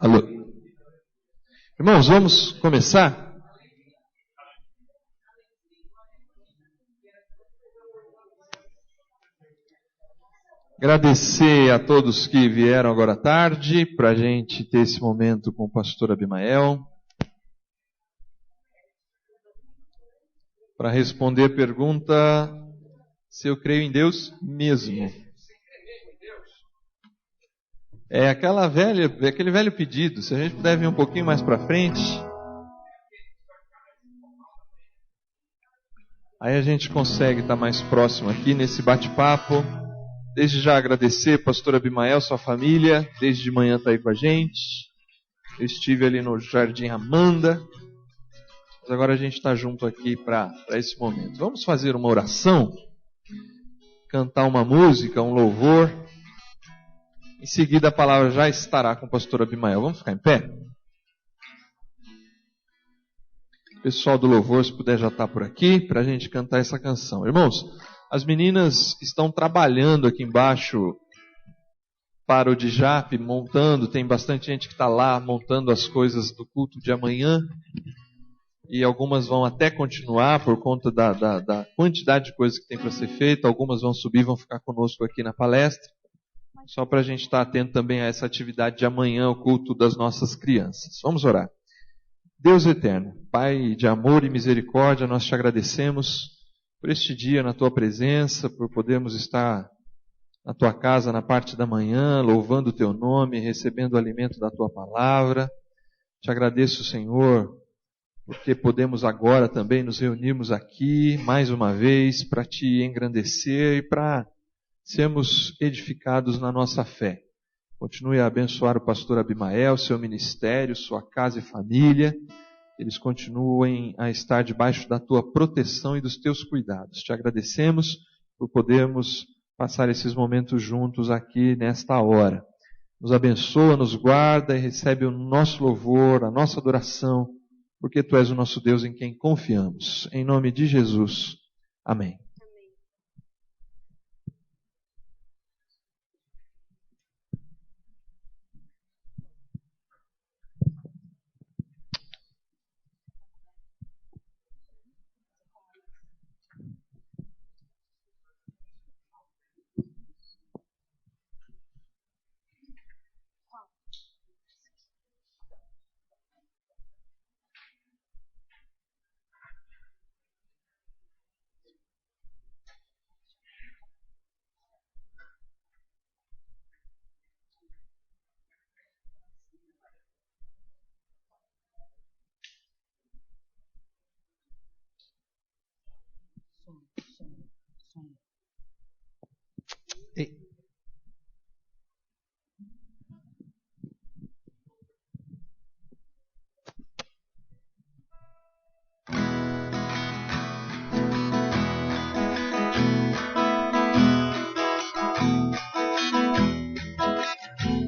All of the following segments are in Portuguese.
Alô. Irmãos, vamos começar? Agradecer a todos que vieram agora à tarde para a gente ter esse momento com o pastor Abimael. Para responder a pergunta se eu creio em Deus mesmo. É aquele velho pedido, se a gente puder vir um pouquinho mais para frente. Aí a gente consegue estar mais próximo aqui nesse bate-papo. Desde já agradecer, pastor Abimael, sua família, desde de manhã está aí com a gente. Eu estive ali no Jardim Amanda. Mas agora a gente está junto aqui para esse momento. Vamos fazer uma oração, cantar uma música, um louvor. Em seguida a palavra já estará com o pastor Abimael. Vamos ficar em pé? O pessoal do louvor, se puder já estar por aqui, para a gente cantar essa canção. Irmãos, as meninas estão trabalhando aqui embaixo para o DJAP, montando. Tem bastante gente que está lá montando as coisas do culto de amanhã. E algumas vão até continuar por conta da quantidade de coisas que tem para ser feita. Algumas vão subir, vão ficar conosco aqui na palestra. Só para a gente estar atento também a essa atividade de amanhã, o culto das nossas crianças. Vamos orar. Deus eterno, Pai de amor e misericórdia, nós te agradecemos por este dia na tua presença, por podermos estar na tua casa na parte da manhã, louvando o teu nome, recebendo o alimento da tua palavra. Te agradeço, Senhor, porque podemos agora também nos reunirmos aqui mais uma vez para te engrandecer e para sermos edificados na nossa fé. Continue a abençoar o pastor Abimael, seu ministério, sua casa e família. Eles continuem a estar debaixo da tua proteção e dos teus cuidados. Te agradecemos por podermos passar esses momentos juntos aqui nesta hora. Nos abençoa, nos guarda e recebe o nosso louvor, a nossa adoração, porque tu és o nosso Deus em quem confiamos. Em nome de Jesus. Amém.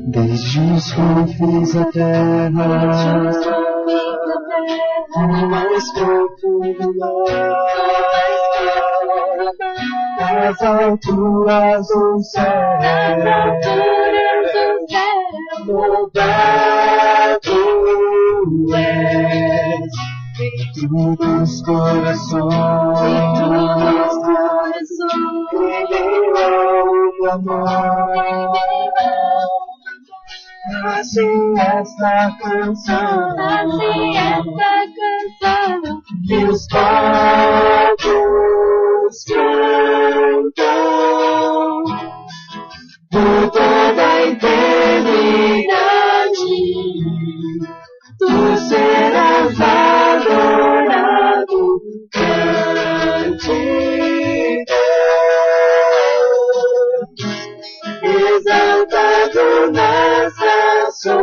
Desde os confins da terra, no mais profundo mar, nas alturas do céu, louvado és, dentro dos corações, o amor. Assim esta canção, que os povos cantam por toda a eternidade. Tu serás adorado, cante Deus, exaltado nas nações,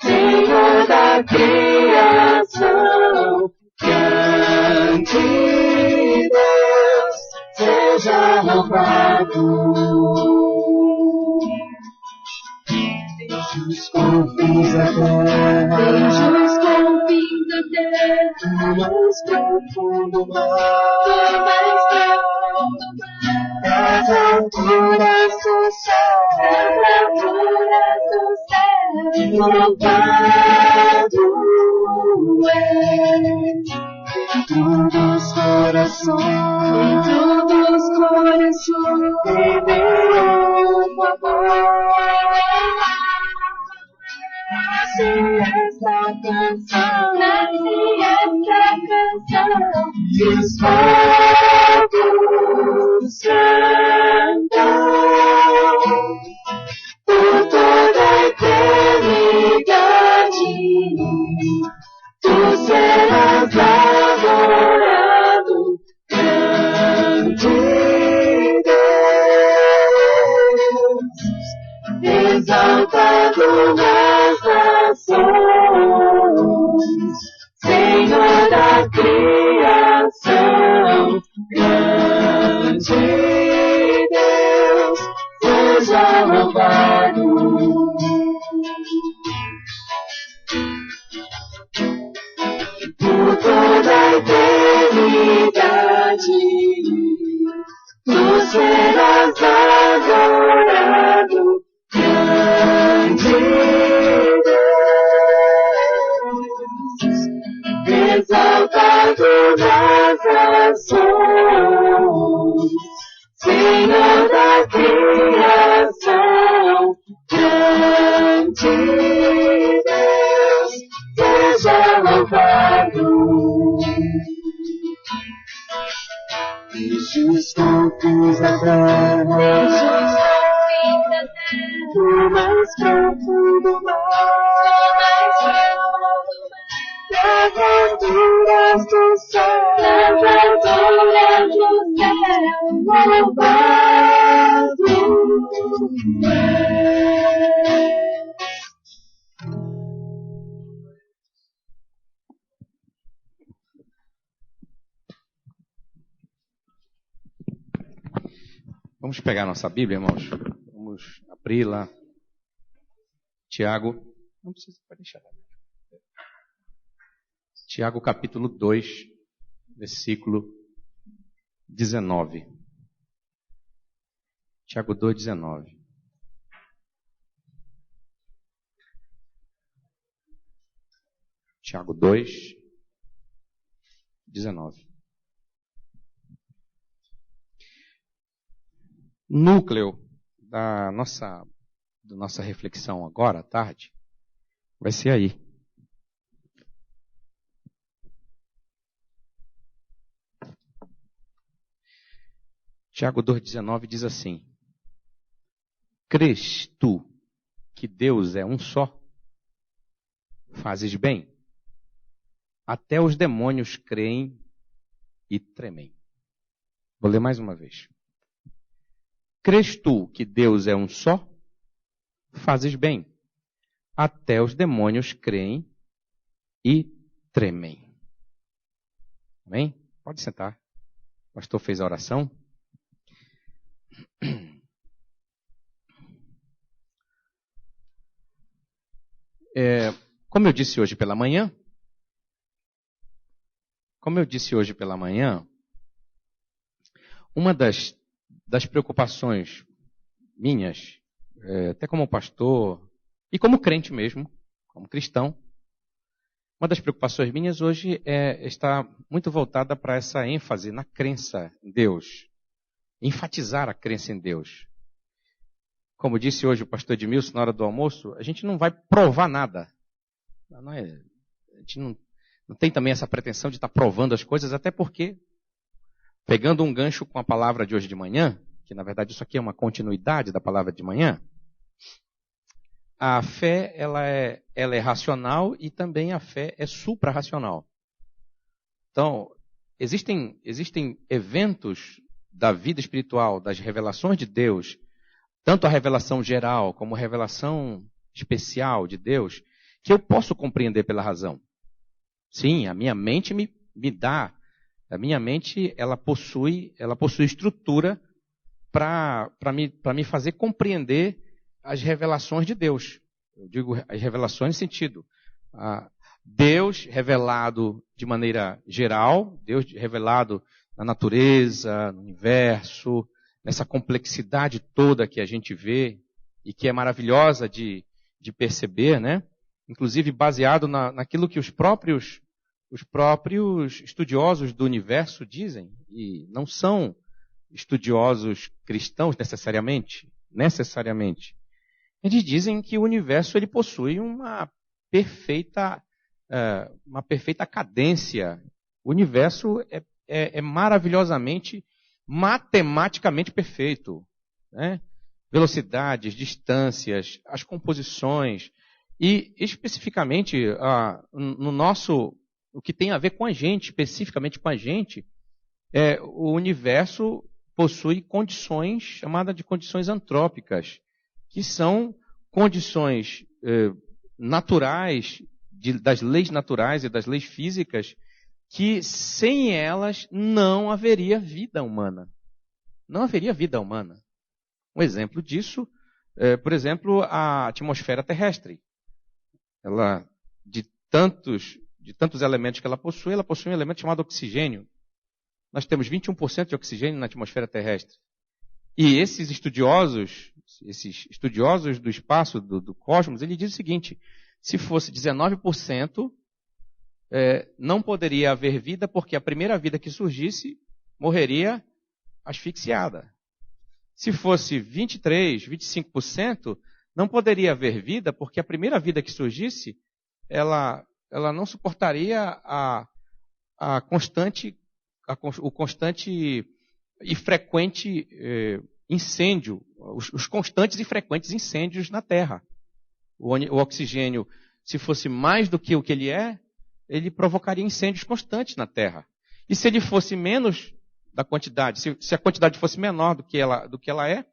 Senhor da criação, cante Deus, seja louvado. Desde os confins da terra, do mais profundo mar, das alturas do céu, louvado és dentro dos corações, renderão favor. Nasce esta canção, e os povos cantam por toda a eternidade. Tu serás adorado, grande Deus, exaltado nas nações, Senhor da criação, grande Deus, seja louvado. Por toda a eternidade, tu serás adorado, grande Deus, exaltado nas nações, Senhor da criação, grande Deus, seja louvado. Deixe os confins da terra, do mais profundo mar, das alturas do céu, louvado Vamos pegar nossa Bíblia, irmãos. Vamos abrir lá. Tiago. Não precisa deixar. Tiago capítulo 2, versículo 19. Tiago 2, 19. Tiago 2, 19. Núcleo da nossa reflexão agora à tarde vai ser aí. Tiago 2,19 diz assim: crês tu que Deus é um só? Fazes bem. Até os demônios creem e tremem. Vou ler mais uma vez. Crês tu que Deus é um só? Fazes bem. Até os demônios creem e tremem. Amém? Pode sentar. O pastor fez a oração. Como eu disse hoje pela manhã, uma das preocupações minhas, até como pastor e como crente mesmo, como cristão, uma das preocupações minhas hoje está muito voltada para essa ênfase na crença em Deus, enfatizar a crença em Deus. Como disse hoje o pastor Edmilson na hora do almoço, a gente não vai provar nada. A gente não tem também essa pretensão de estar provando as coisas, até porque, pegando um gancho com a palavra de hoje de manhã, que na verdade isso aqui é uma continuidade da palavra de manhã, a fé ela é racional e também a fé é suprarracional. Então, existem eventos da vida espiritual, das revelações de Deus, tanto a revelação geral como a revelação especial de Deus, que eu posso compreender pela razão. Sim, a minha mente me dá, a minha mente ela possui estrutura para me fazer compreender as revelações de Deus. Eu digo as revelações no sentido, Deus revelado de maneira geral, Deus revelado na natureza, no universo, nessa complexidade toda que a gente vê e que é maravilhosa de de perceber, né? Inclusive baseado naquilo que os próprios estudiosos do universo dizem, e não são estudiosos cristãos necessariamente. Eles dizem que o universo ele possui uma perfeita cadência. O universo é maravilhosamente, matematicamente perfeito, né? Velocidades, distâncias, as composições e especificamente o que tem a ver com a gente, especificamente com a gente, o universo possui condições chamadas de condições antrópicas, que são condições naturais, das leis naturais e das leis físicas, que sem elas não haveria vida humana. Não haveria vida humana. Um exemplo disso, por exemplo, a atmosfera terrestre. Ela, de tantos elementos que ela possui um elemento chamado oxigênio. Nós temos 21% de oxigênio na atmosfera terrestre. E esses estudiosos do espaço, do cosmos, ele diz o seguinte: se fosse 19%, não poderia haver vida, porque a primeira vida que surgisse morreria asfixiada. Se fosse 23%, 25%, não poderia haver vida, porque a primeira vida que surgisse, ela não suportaria o constante e frequente incêndio, os constantes e frequentes incêndios na Terra. O oxigênio, se fosse mais do que o que ele provocaria incêndios constantes na Terra. E se ele fosse menos da quantidade, se a quantidade fosse menor do que ela é,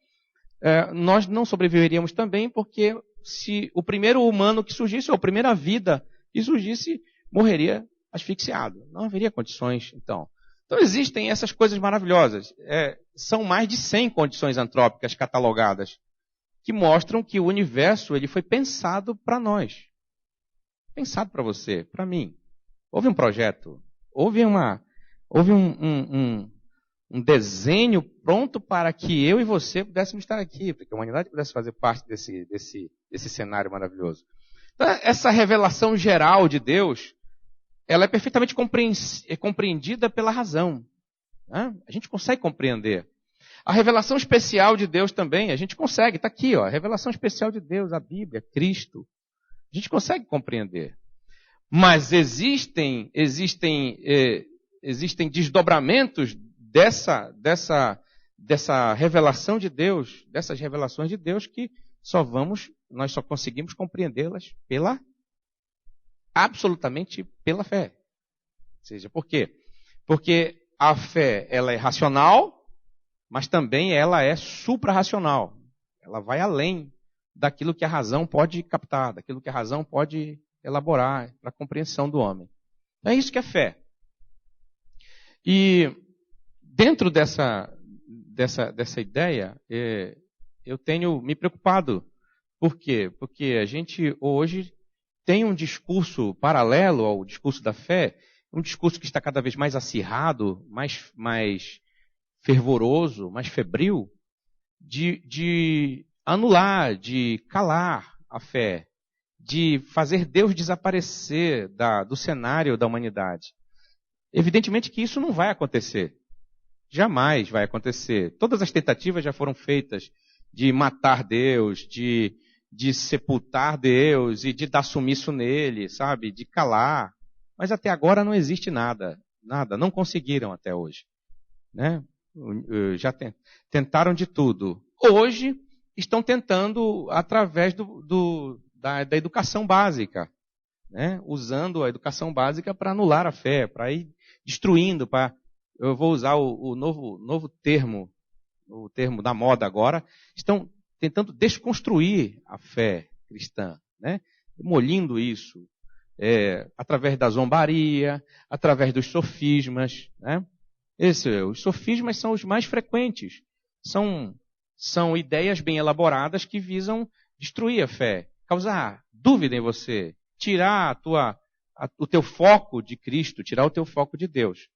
nós não sobreviveríamos também, porque se o primeiro humano que surgisse, ou a primeira vida que surgisse, morreria asfixiado. Não haveria condições, então. Então existem essas coisas maravilhosas. São mais de 100 condições antrópicas catalogadas, que mostram que o universo ele foi pensado para nós. Pensado para você, para mim. Houve um projeto, houve um desenho pronto para que eu e você pudéssemos estar aqui, para que a humanidade pudesse fazer parte desse cenário maravilhoso. Então, essa revelação geral de Deus, ela é perfeitamente compreendida pela razão. Né? A gente consegue compreender. A revelação especial de Deus também, a gente consegue, está aqui, ó, a revelação especial de Deus, a Bíblia, Cristo. A gente consegue compreender. Mas existem desdobramentos dessa revelação de Deus, dessas revelações de Deus, que nós só conseguimos compreendê-las absolutamente pela fé. Ou seja, por quê? Porque a fé, ela é racional, mas também ela é suprarracional. Ela vai além daquilo que a razão pode captar, daquilo que a razão pode elaborar para a compreensão do homem. É isso que é fé. E dentro dessa ideia, eu tenho me preocupado. Por quê? Porque a gente hoje tem um discurso paralelo ao discurso da fé, um discurso que está cada vez mais acirrado, mais fervoroso, mais febril, de anular, de calar a fé, de fazer Deus desaparecer do cenário da humanidade. Evidentemente que isso não vai acontecer. Jamais vai acontecer. Todas as tentativas já foram feitas de matar Deus, de sepultar Deus e de dar sumiço nele, sabe? De calar. Mas até agora não existe nada. Nada. Não conseguiram até hoje. Né? Já tentaram de tudo. Hoje estão tentando através da educação básica. Né? Usando a educação básica para anular a fé, para ir destruindo, eu vou usar o novo termo, o termo da moda agora, estão tentando desconstruir a fé cristã, né? Demolindo isso, através da zombaria, através dos sofismas. Né? Os sofismas são os mais frequentes, são ideias bem elaboradas que visam destruir a fé, causar dúvida em você, tirar o teu foco de Cristo, tirar o teu foco de Deus.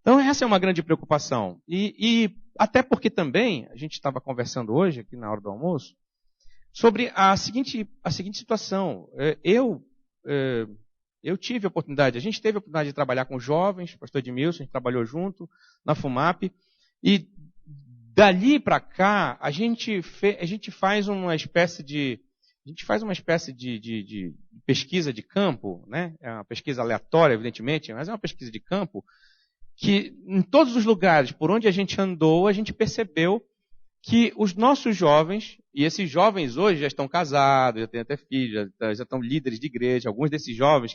Então essa é uma grande preocupação. E até porque também, a gente estava conversando hoje, aqui na hora do almoço, sobre a seguinte situação. Eu tive a oportunidade, a gente teve a oportunidade de trabalhar com jovens, o pastor Edmilson, a gente trabalhou junto na FUMAP, e dali para cá a gente faz uma espécie de pesquisa de campo, né? É uma pesquisa aleatória, evidentemente, mas é uma pesquisa de campo que em todos os lugares por onde a gente andou, a gente percebeu que os nossos jovens, e esses jovens hoje já estão casados, já têm até filhos, já estão líderes de igreja, alguns desses jovens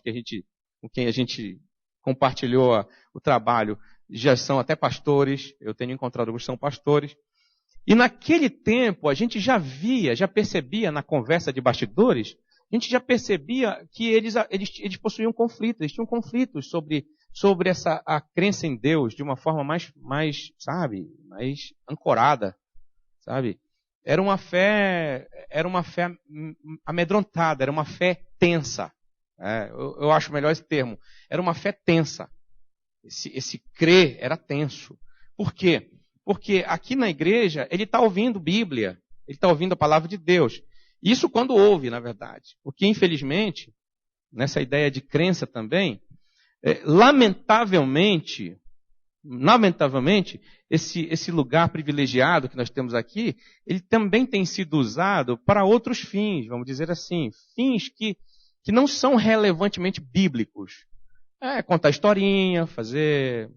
com quem a gente compartilhou o trabalho, já são até pastores, eu tenho encontrado alguns que são pastores. E naquele tempo a gente já percebia na conversa de bastidores, a gente já percebia que eles possuíam conflitos, eles tinham conflitos sobre a crença em Deus de uma forma mais ancorada. Sabe? Era uma fé amedrontada, era uma fé tensa. Eu acho melhor esse termo. Era uma fé tensa. Esse crer era tenso. Por quê? Porque aqui na igreja ele está ouvindo Bíblia, ele está ouvindo a palavra de Deus. Isso quando ouve, na verdade. Porque, infelizmente, nessa ideia de crença também, lamentavelmente, esse lugar privilegiado que nós temos aqui, ele também tem sido usado para outros fins, vamos dizer assim, fins que não são relevantemente bíblicos. Contar historinha, fazer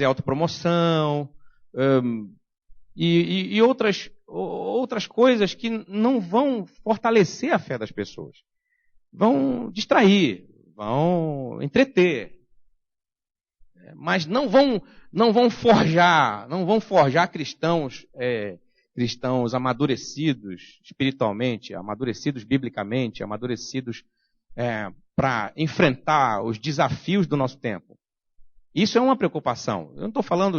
autopromoção, e outras coisas que não vão fortalecer a fé das pessoas. Vão distrair, vão entreter. Mas não vão forjar cristãos amadurecidos espiritualmente, amadurecidos biblicamente, amadurecidos para enfrentar os desafios do nosso tempo. Isso é uma preocupação. Eu não estou falando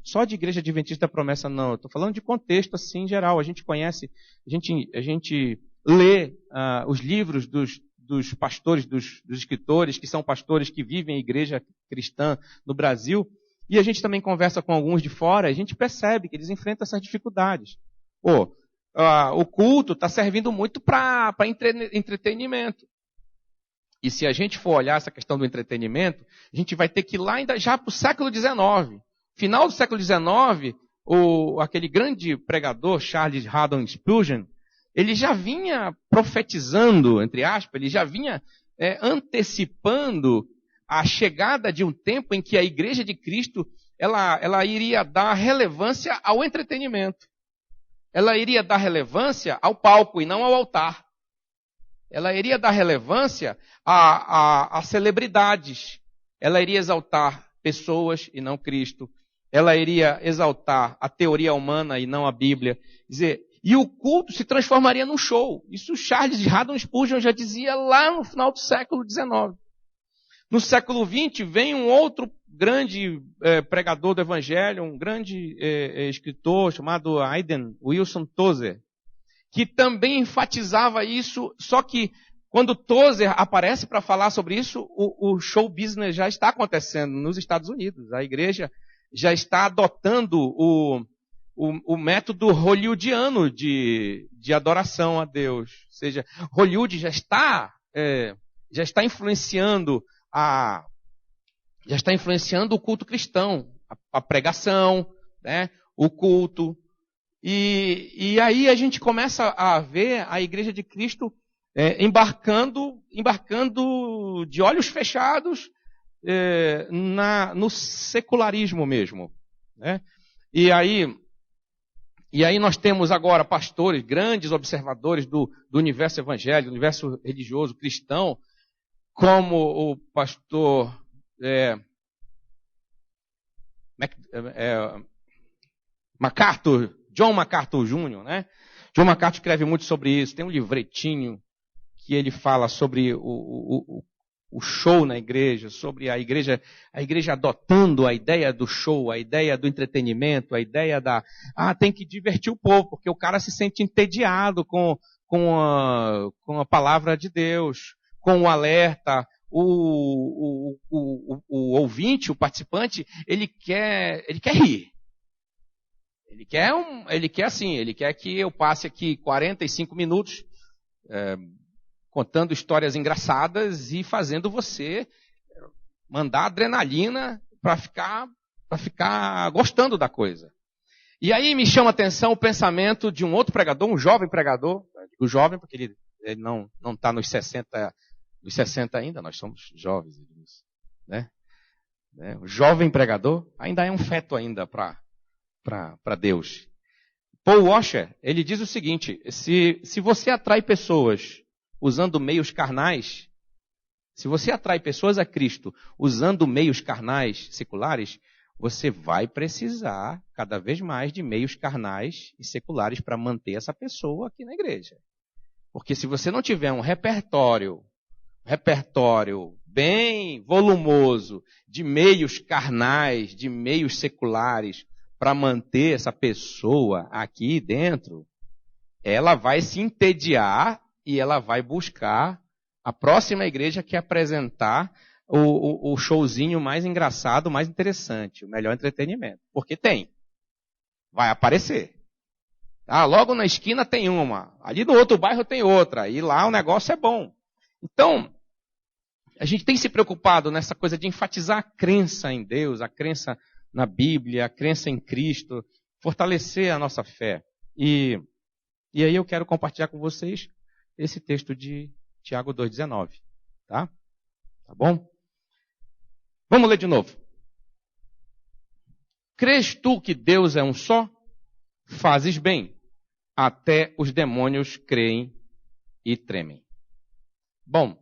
só de Igreja Adventista da Promessa, não. Eu estou falando de contexto assim em geral. A gente conhece, a gente lê os livros dos pastores, dos escritores, que são pastores que vivem em igreja cristã no Brasil, e a gente também conversa com alguns de fora, e a gente percebe que eles enfrentam essas dificuldades. O culto está servindo muito para entretenimento. E se a gente for olhar essa questão do entretenimento, a gente vai ter que ir lá ainda já para o século XIX. Final do século XIX, aquele grande pregador, Charles Haddon Spurgeon, ele já vinha profetizando, entre aspas, ele já vinha antecipando a chegada de um tempo em que a Igreja de Cristo ela iria dar relevância ao entretenimento. Ela iria dar relevância ao palco e não ao altar. Ela iria dar relevância a celebridades. Ela iria exaltar pessoas e não Cristo. Ela iria exaltar a teoria humana e não a Bíblia. Quer dizer, e o culto se transformaria num show. Isso Charles Haddon Spurgeon já dizia lá no final do século XIX. No século XX vem um outro grande pregador do Evangelho, um grande escritor chamado Hayden Wilson Tozer, que também enfatizava isso, só que quando Tozer aparece para falar sobre isso, o show business já está acontecendo nos Estados Unidos. A igreja já está adotando o método hollywoodiano de adoração a Deus. Ou seja, Hollywood já está influenciando o culto cristão, a pregação, né, o culto. E aí a gente começa a ver a Igreja de Cristo embarcando de olhos fechados no secularismo mesmo, né? E aí nós temos agora pastores, grandes observadores do universo evangélico, do universo religioso cristão, como o pastor John MacArthur Jr., né? John MacArthur escreve muito sobre isso. Tem um livretinho que ele fala sobre o show na igreja, sobre a igreja adotando a ideia do show, a ideia do entretenimento, a ideia tem que divertir o povo, porque o cara se sente entediado com a palavra de Deus, com o alerta. O ouvinte, o participante, ele quer rir. Ele quer que eu passe aqui 45 minutos contando histórias engraçadas e fazendo você mandar adrenalina para ficar gostando da coisa. E aí me chama a atenção o pensamento de um outro pregador, um jovem pregador. O jovem, porque ele não está nos 60 ainda, nós somos jovens, né? O jovem pregador ainda é um feto ainda para Deus. Paul Washer, ele diz o seguinte: se você atrai pessoas usando meios carnais, se você atrai pessoas a Cristo usando meios carnais, seculares, você vai precisar cada vez mais de meios carnais e seculares para manter essa pessoa aqui na igreja. Porque se você não tiver um repertório bem volumoso de meios carnais, de meios seculares, para manter essa pessoa aqui dentro, ela vai se entediar e ela vai buscar a próxima igreja que apresentar o showzinho mais engraçado, mais interessante, o melhor entretenimento. Porque tem. Vai aparecer. Logo na esquina tem uma. Ali no outro bairro tem outra. E lá o negócio é bom. Então, a gente tem se preocupado nessa coisa de enfatizar a crença em Deus, a crença na Bíblia, a crença em Cristo, fortalecer a nossa fé. E aí eu quero compartilhar com vocês esse texto de Tiago 2,19. Tá? Tá bom? Vamos ler de novo. Crês tu que Deus é um só? Fazes bem. Até os demônios creem e tremem. Bom,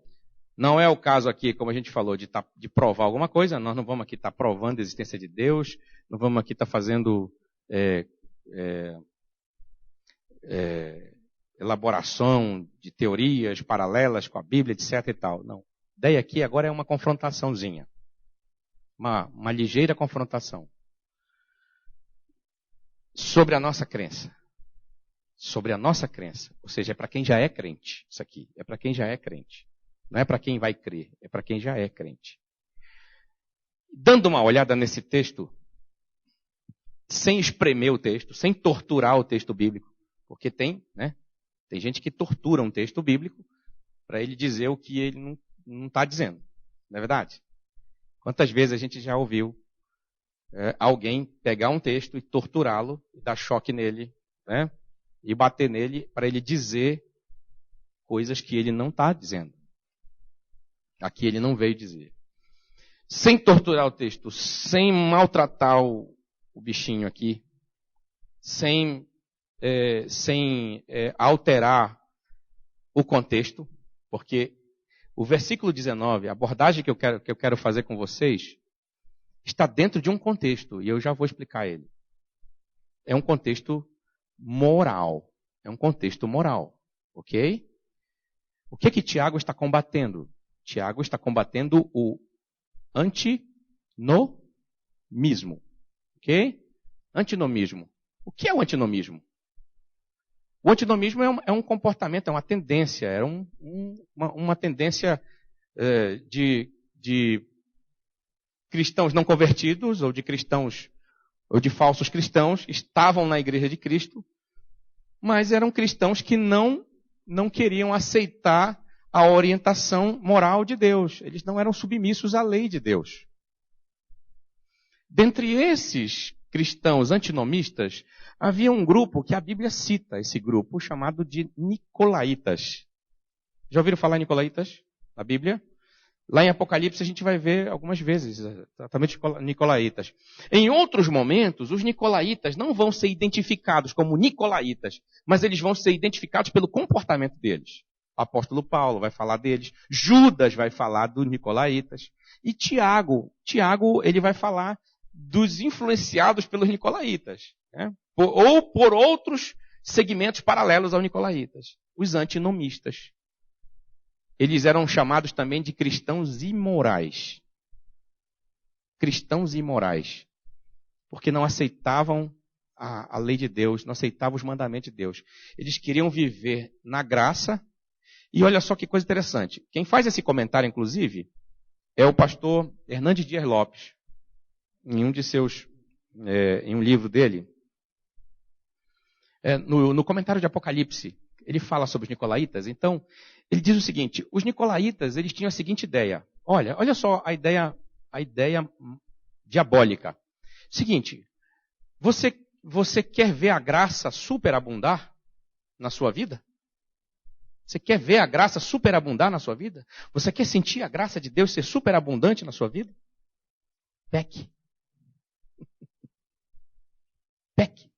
não é o caso aqui, como a gente falou, de provar alguma coisa. Nós não vamos aqui estar provando a existência de Deus. Não vamos aqui estar fazendo elaboração de teorias paralelas com a Bíblia, etc. e tal. Não. A ideia aqui agora é uma confrontaçãozinha. Uma ligeira confrontação sobre a nossa crença. Sobre a nossa crença. Ou seja, é para quem já é crente. Isso aqui é para quem já é crente. Não é para quem vai crer, é para quem já é crente. Dando uma olhada nesse texto, sem espremer o texto, sem torturar o texto bíblico, porque tem gente que tortura um texto bíblico para ele dizer o que ele não está dizendo. Não é verdade? Quantas vezes a gente já ouviu alguém pegar um texto e torturá-lo, e dar choque nele, né? E bater nele para ele dizer coisas que ele não está dizendo. Aqui ele não veio dizer. Sem torturar o texto, sem maltratar o bichinho aqui, sem alterar o contexto, porque o versículo 19, a abordagem que eu quero fazer com vocês, está dentro de um contexto, e eu já vou explicar ele. É um contexto moral. É um contexto moral. Ok? O que Tiago está combatendo? Tiago está combatendo o antinomismo. Ok? Antinomismo. O que é o antinomismo? O antinomismo é um comportamento, é uma tendência, uma tendência de cristãos não convertidos, ou de cristãos, ou de falsos cristãos, estavam na igreja de Cristo, mas eram cristãos que não queriam aceitar a orientação moral de Deus. Eles não eram submissos à lei de Deus. Dentre esses cristãos antinomistas, havia um grupo que a Bíblia cita, esse grupo chamado de Nicolaitas. Já ouviram falar em Nicolaitas na Bíblia? Lá em Apocalipse a gente vai ver algumas vezes tratamento de Nicolaitas. Em outros momentos, os Nicolaitas não vão ser identificados como Nicolaitas, mas eles vão ser identificados pelo comportamento deles. O apóstolo Paulo vai falar deles, Judas vai falar dos Nicolaitas, e Tiago ele vai falar dos influenciados pelos Nicolaitas, né? Ou por outros segmentos paralelos aos Nicolaitas, os antinomistas. Eles eram chamados também de cristãos imorais. Cristãos imorais. Porque não aceitavam a lei de Deus, não aceitavam os mandamentos de Deus. Eles queriam viver na graça. E olha só que coisa interessante. Quem faz esse comentário, inclusive, é o pastor Hernandes Dias Lopes. Em um livro dele, No comentário de Apocalipse, ele fala sobre os nicolaítas. Então, ele diz o seguinte: os nicolaítas, eles tinham a seguinte ideia. Olha só a ideia diabólica. Seguinte, você quer ver a graça superabundar na sua vida? Você quer ver a graça superabundar na sua vida? Você quer sentir a graça de Deus ser superabundante na sua vida? Peque. Peque.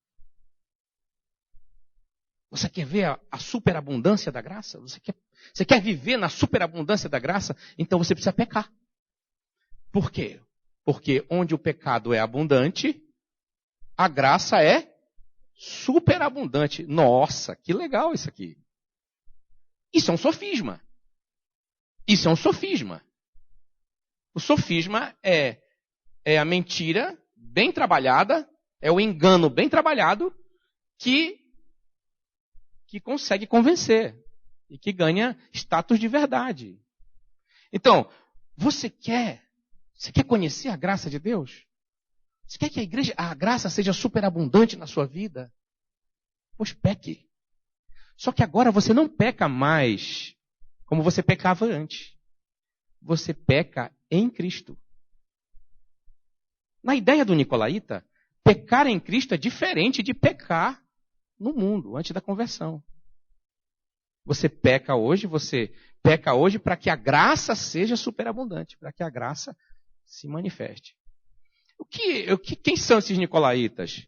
Você quer ver a superabundância da graça? Você quer viver na superabundância da graça? Então você precisa pecar. Por quê? Porque onde o pecado é abundante, a graça é superabundante. Nossa, que legal isso aqui. Isso é um sofisma. Isso é um sofisma. O sofisma é a mentira bem trabalhada, é o engano bem trabalhado que consegue convencer e que ganha status de verdade. Então, você quer conhecer a graça de Deus? Você quer que a graça seja superabundante na sua vida? Pois peque. Só que agora você não peca mais como você pecava antes. Você peca em Cristo. Na ideia do nicolaíta, pecar em Cristo é diferente de pecar no mundo, antes da conversão. Você peca hoje para que a graça seja superabundante, para que a graça se manifeste. Quem são esses nicolaítas?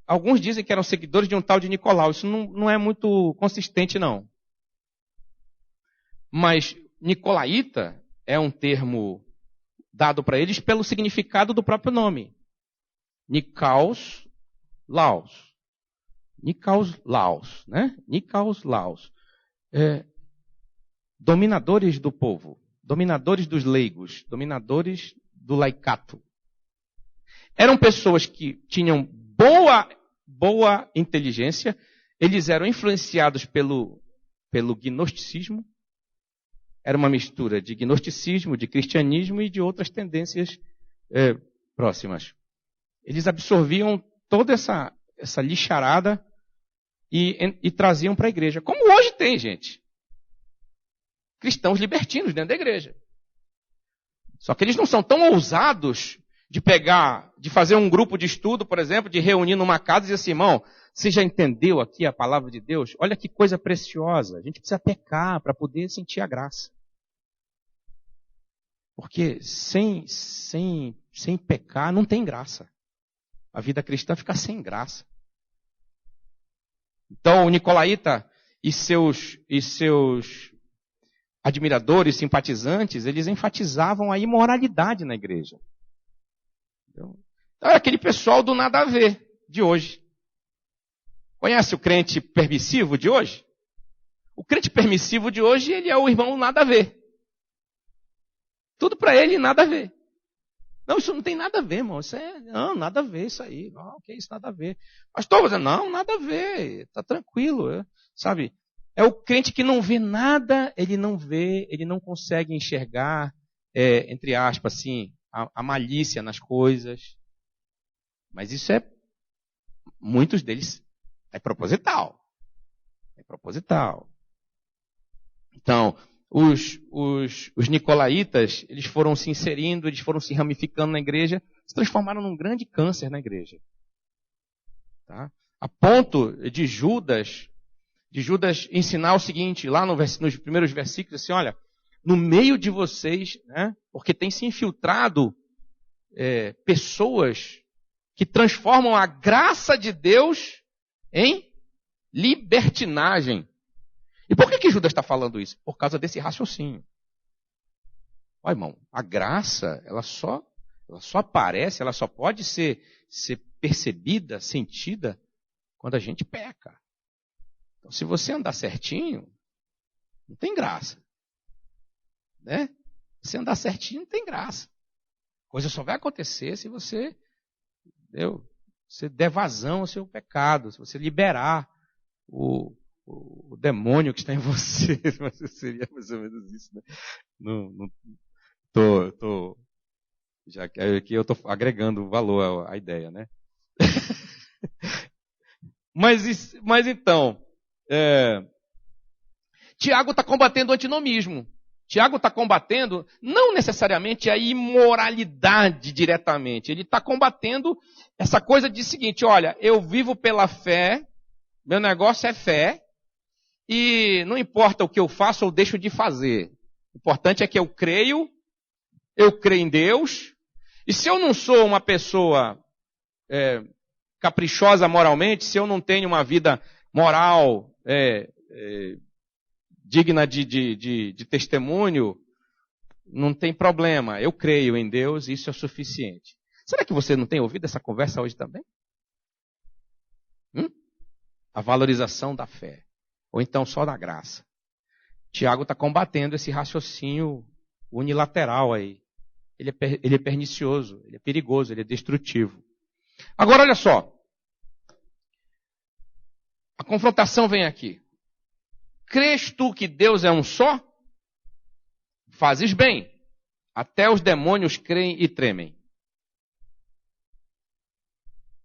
Alguns dizem que eram seguidores de um tal de Nicolau. Isso não é muito consistente, não. Mas nicolaíta é um termo dado para eles pelo significado do próprio nome. Nikaos Laos. Nikaos Laos, né? Nikaos Laos. Dominadores do povo, dominadores dos leigos, dominadores do laicato. Eram pessoas que tinham boa inteligência, eles eram influenciados pelo gnosticismo. Era uma mistura de gnosticismo, de cristianismo e de outras tendências próximas. Eles absorviam toda essa lixarada e traziam para a igreja. Como hoje tem, gente. Cristãos libertinos dentro da igreja. Só que eles não são tão ousados de fazer um grupo de estudo, por exemplo, de reunir numa casa e dizer assim, irmão, você já entendeu aqui a palavra de Deus? Olha que coisa preciosa. A gente precisa pecar para poder sentir a graça. Porque sem pecar não tem graça. A vida cristã fica sem graça. Então, o nicolaíta e seus admiradores, simpatizantes, eles enfatizavam a imoralidade na igreja. Então, é aquele pessoal do nada a ver de hoje. Conhece o crente permissivo de hoje? O crente permissivo de hoje, ele é o irmão nada a ver. Tudo para ele nada a ver. Não, isso não tem nada a ver, irmão. Não, nada a ver isso aí. Não, que isso, nada a ver. Pastor, você, não, nada a ver. Está tranquilo, sabe? É o crente que não vê nada, ele não consegue enxergar, entre aspas, assim, a malícia nas coisas. Mas isso muitos deles, é proposital. É proposital. Então, os nicolaítas, eles foram se inserindo, eles foram se ramificando na igreja, se transformaram num grande câncer na igreja. Tá? A ponto de Judas ensinar o seguinte, lá nos primeiros versículos, assim, olha, no meio de vocês, né, porque tem se infiltrado pessoas que transformam a graça de Deus em libertinagem. E por que Judas está falando isso? Por causa desse raciocínio. Olha, irmão, a graça, ela só aparece, ela só pode ser percebida, sentida, quando a gente peca. Então, se você andar certinho, não tem graça. Né? Se andar certinho, não tem graça. A coisa só vai acontecer se você der vazão ao seu pecado, se você liberar o demônio que está em você. Seria mais ou menos isso, né? Já que eu estou agregando valor à ideia, né? Mas então, Tiago está combatendo o antinomismo. Tiago está combatendo não necessariamente a imoralidade diretamente. Ele está combatendo essa coisa de seguinte, olha, eu vivo pela fé, meu negócio é fé, e não importa o que eu faço ou deixo de fazer. O importante é que eu creio em Deus, e se eu não sou uma pessoa caprichosa moralmente, se eu não tenho uma vida moral digna de testemunho, não tem problema. Eu creio em Deus, isso é suficiente. Será que você não tem ouvido essa conversa hoje também? A valorização da fé. Ou então só da graça. Tiago está combatendo esse raciocínio unilateral aí. Ele é pernicioso, ele é perigoso, ele é destrutivo. Agora olha só. A confrontação vem aqui. Crês tu que Deus é um só? Fazes bem. Até os demônios creem e tremem.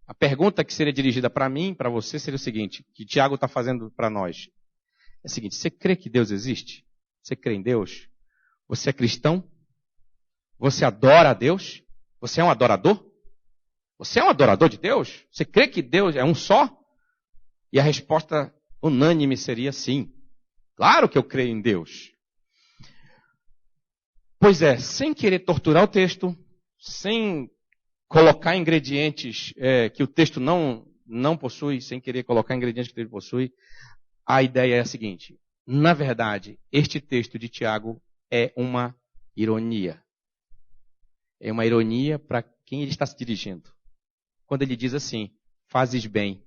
A pergunta que seria dirigida para mim, para você, seria o seguinte, que Tiago está fazendo para nós. É o seguinte, você crê que Deus existe? Você crê em Deus? Você é cristão? Você adora a Deus? Você é um adorador? Você é um adorador de Deus? Você crê que Deus é um só? E a resposta unânime seria sim. Claro que eu creio em Deus. Pois é, sem querer torturar o texto, sem colocar ingredientes que o texto não possui, sem querer colocar ingredientes que o texto possui, a ideia é a seguinte. Na verdade, este texto de Tiago é uma ironia. É uma ironia para quem ele está se dirigindo. Quando ele diz assim, fazes bem.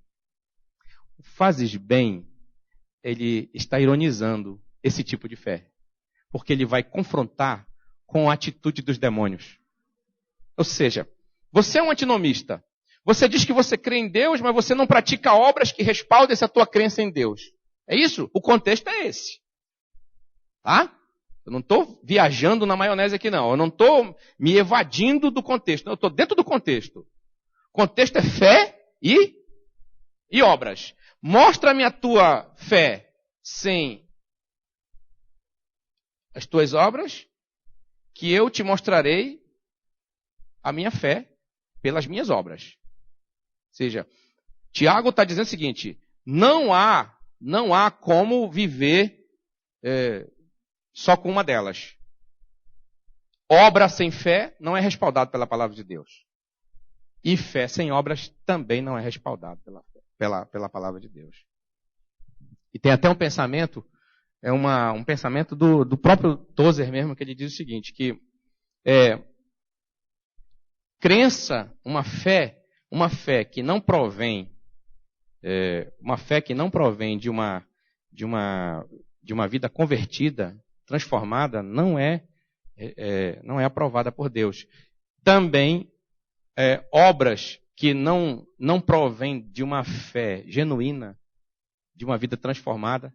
Fazes bem, ele está ironizando esse tipo de fé. Porque ele vai confrontar com a atitude dos demônios. Ou seja, você é um antinomista. Você diz que você crê em Deus, mas você não pratica obras que respaldem essa tua crença em Deus. É isso? O contexto é esse. Tá? Eu não estou viajando na maionese aqui, não. Eu não estou me evadindo do contexto. Não, eu estou dentro do contexto. O contexto é fé e obras. Mostra-me a tua fé sem as tuas obras, que eu te mostrarei a minha fé pelas minhas obras. Ou seja, Tiago está dizendo o seguinte, não há como viver só com uma delas. Obra sem fé não é respaldado pela palavra de Deus. E fé sem obras também não é respaldado pela palavra de Deus. E tem até um pensamento, um pensamento do próprio Tozer mesmo, que ele diz o seguinte, que crença, uma fé que não provém, de uma vida convertida, transformada, não é aprovada por Deus. Também obras que não provém de uma fé genuína, de uma vida transformada,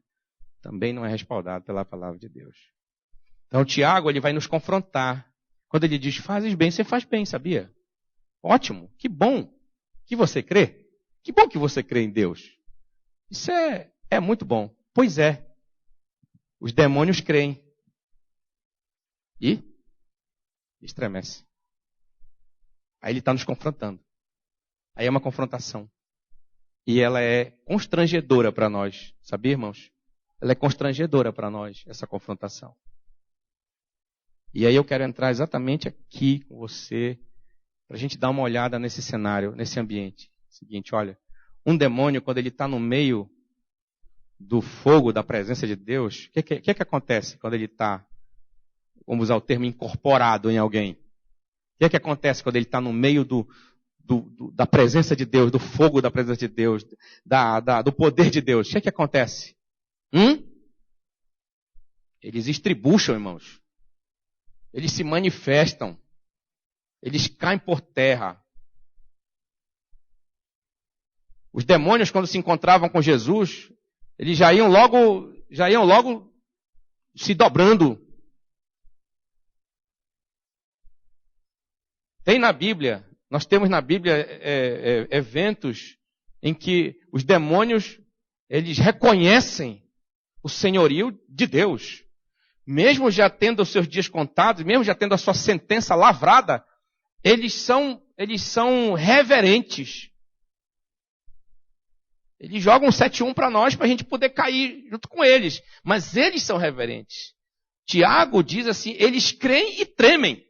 também não é respaldado pela palavra de Deus. Então, Tiago, ele vai nos confrontar. Quando ele diz, fazes bem, você faz bem, sabia? Ótimo, que bom que você crê. Que bom que você crê em Deus. Isso é muito bom. Pois é, os demônios creem. E estremece. Aí ele está nos confrontando. Aí é uma confrontação. E ela é constrangedora para nós. Sabia, irmãos? Ela é constrangedora para nós, essa confrontação. E aí eu quero entrar exatamente aqui com você, para a gente dar uma olhada nesse cenário, nesse ambiente. Seguinte, olha, um demônio, quando ele está no meio do fogo da presença de Deus, o que acontece quando ele está, vamos usar o termo, incorporado em alguém? O que acontece quando ele está no meio da presença de Deus, do fogo da presença de Deus, do poder de Deus? O que acontece? Eles estribucham, irmãos. Eles se manifestam. Eles caem por terra. Os demônios, quando se encontravam com Jesus, eles já iam logo se dobrando. Tem na Bíblia, nós temos na Bíblia eventos em que os demônios, eles reconhecem o senhorio de Deus. Mesmo já tendo os seus dias contados, mesmo já tendo a sua sentença lavrada, eles são reverentes. Eles jogam um 7-1 para nós, para a gente poder cair junto com eles. Mas eles são reverentes. Tiago diz assim, eles creem e tremem.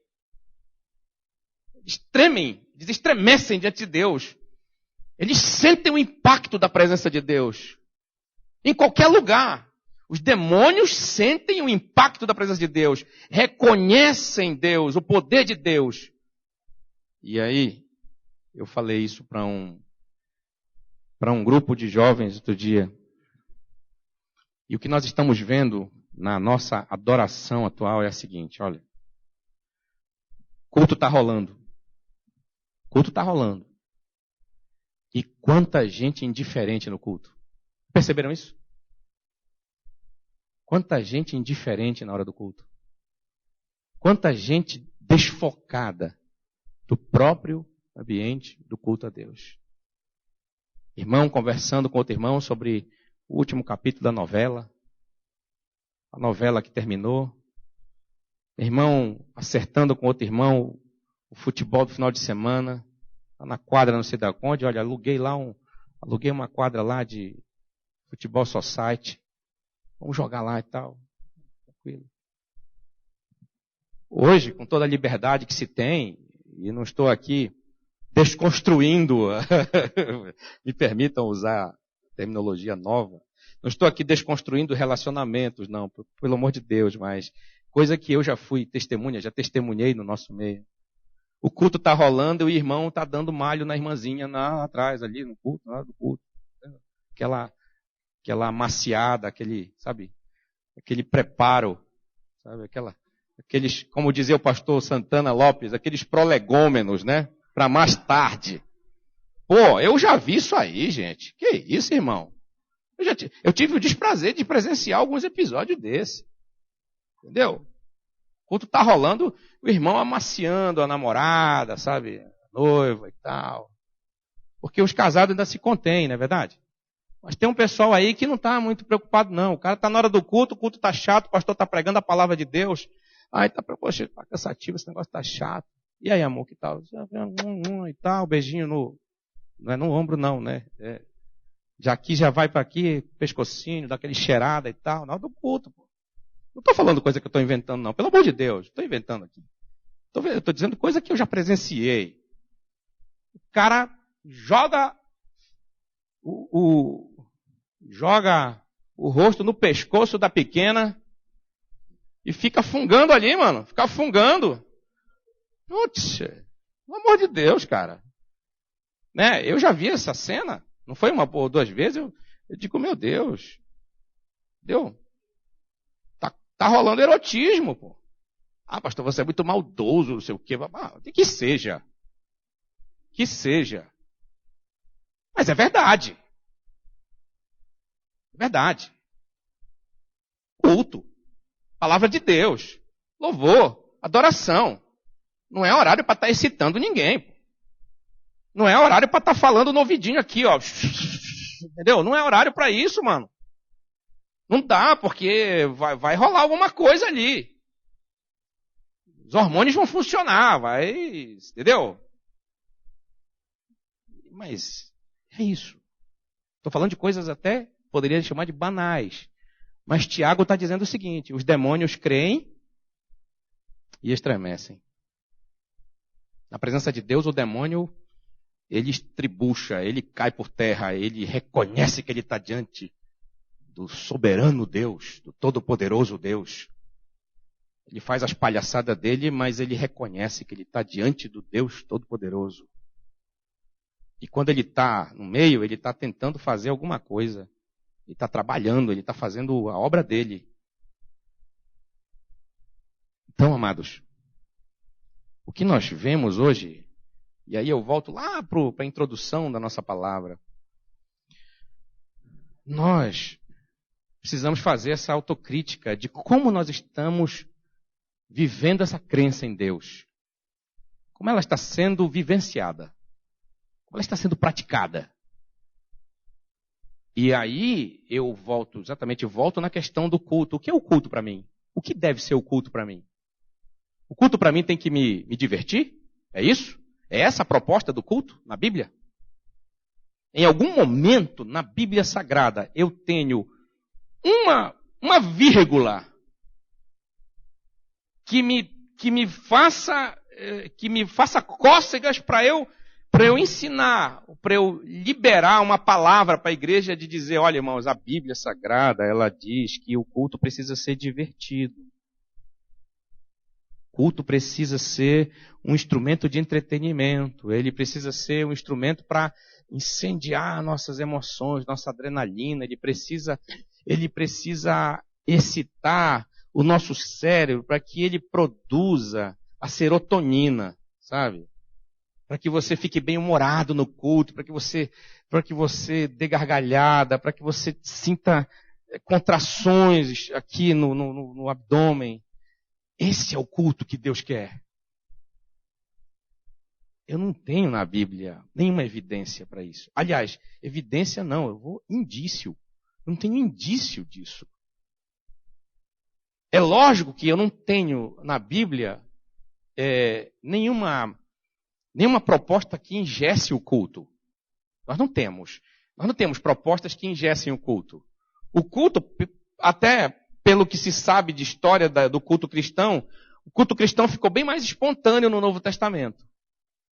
Eles tremem, eles estremecem diante de Deus. Eles sentem o impacto da presença de Deus. Em qualquer lugar. Os demônios sentem o impacto da presença de Deus. Reconhecem Deus, o poder de Deus. E aí, eu falei isso para um grupo de jovens outro dia. E o que nós estamos vendo na nossa adoração atual é a seguinte, olha. Culto está rolando. Culto está rolando. E quanta gente indiferente no culto. Perceberam isso? Quanta gente indiferente na hora do culto. Quanta gente desfocada do próprio ambiente do culto a Deus. Irmão conversando com outro irmão sobre o último capítulo da novela. A novela que terminou. Irmão acertando com outro irmão o futebol do final de semana. Lá na quadra não sei da onde. Olha, aluguei uma quadra lá de futebol society. Vamos jogar lá e tal. Tranquilo. Hoje, com toda a liberdade que se tem, e não estou aqui desconstruindo, me permitam usar terminologia nova, não estou aqui desconstruindo relacionamentos, não, pelo amor de Deus, mas coisa que eu já fui testemunha, já testemunhei no nosso meio. O culto está rolando e o irmão está dando malho na irmãzinha lá atrás, ali no culto, lá do culto. Aquela amaciada, aquele preparo, sabe, aqueles, como dizia o pastor Santana Lopes, aqueles prolegômenos, né, para mais tarde. Pô, eu já vi isso aí, gente. Que isso, irmão? Eu tive o desprazer de presenciar alguns episódios desse. Entendeu? O culto tá rolando, o irmão amaciando a namorada, sabe, a noiva e tal. Porque os casados ainda se contêm, não é verdade? Mas tem um pessoal aí que não está muito preocupado, não. O cara está na hora do culto, o culto está chato, o pastor está pregando a palavra de Deus. Aí poxa, está cansativo, esse negócio está chato. E aí, amor, que tal? E tal, beijinho não é no ombro, não, né? Já aqui, já vai para aqui, pescocinho, dá aquele cheirada e tal. Na hora do culto, pô. Não estou falando coisa que eu estou inventando, não. Pelo amor de Deus, estou inventando aqui. Estou dizendo coisa que eu já presenciei. O cara joga o rosto no pescoço da pequena e fica fungando ali, mano. Fica fungando. Putz, pelo amor de Deus, cara. Né? Eu já vi essa cena. Não foi uma ou duas vezes. Eu digo, meu Deus. Deu? Tá rolando erotismo, pô. Ah, pastor, você é muito maldoso, não sei o quê. Que seja. Que seja. Mas é verdade. É verdade. Culto. Palavra de Deus. Louvor. Adoração. Não é horário para estar excitando ninguém. Não é horário para estar falando no ouvidinho aqui, ó. Entendeu? Não é horário para isso, mano. Não dá, porque vai rolar alguma coisa ali. Os hormônios vão funcionar, entendeu? Mas é isso. Estou falando de coisas até, poderia chamar de banais. Mas Tiago está dizendo o seguinte, os demônios creem e estremecem. Na presença de Deus, o demônio, ele estribucha, ele cai por terra, ele reconhece que ele está diante do soberano Deus, do todo-poderoso Deus. Ele faz as palhaçadas dele, mas ele reconhece que ele está diante do Deus todo-poderoso. E quando ele está no meio, ele está tentando fazer alguma coisa. Ele está trabalhando, ele está fazendo a obra dele. Então, amados, o que nós vemos hoje, e aí eu volto lá para a introdução da nossa palavra, nós precisamos fazer essa autocrítica de como nós estamos vivendo essa crença em Deus. Como ela está sendo vivenciada. Como ela está sendo praticada. E aí eu volto na questão do culto. O que é o culto para mim? O que deve ser o culto para mim? O culto para mim tem que me divertir? É isso? É essa a proposta do culto na Bíblia? Em algum momento na Bíblia Sagrada eu tenho uma vírgula que me faça cócegas para eu ensinar, para eu liberar uma palavra para a igreja de dizer, olha, irmãos, a Bíblia Sagrada, ela diz que o culto precisa ser divertido. O culto precisa ser um instrumento de entretenimento, ele precisa ser um instrumento para incendiar nossas emoções, nossa adrenalina, ele precisa excitar o nosso cérebro para que ele produza a serotonina, sabe? Para que você fique bem-humorado no culto, para que você dê gargalhada, para que você sinta contrações aqui no abdômen. Esse é o culto que Deus quer. Eu não tenho na Bíblia nenhuma evidência para isso. Aliás, evidência não, eu vou indício. Eu não tenho indício disso. É lógico que eu não tenho na Bíblia nenhuma proposta que ingesse o culto. Nós não temos propostas que ingessem o culto. O culto, até pelo que se sabe de história do culto cristão, o culto cristão ficou bem mais espontâneo no Novo Testamento.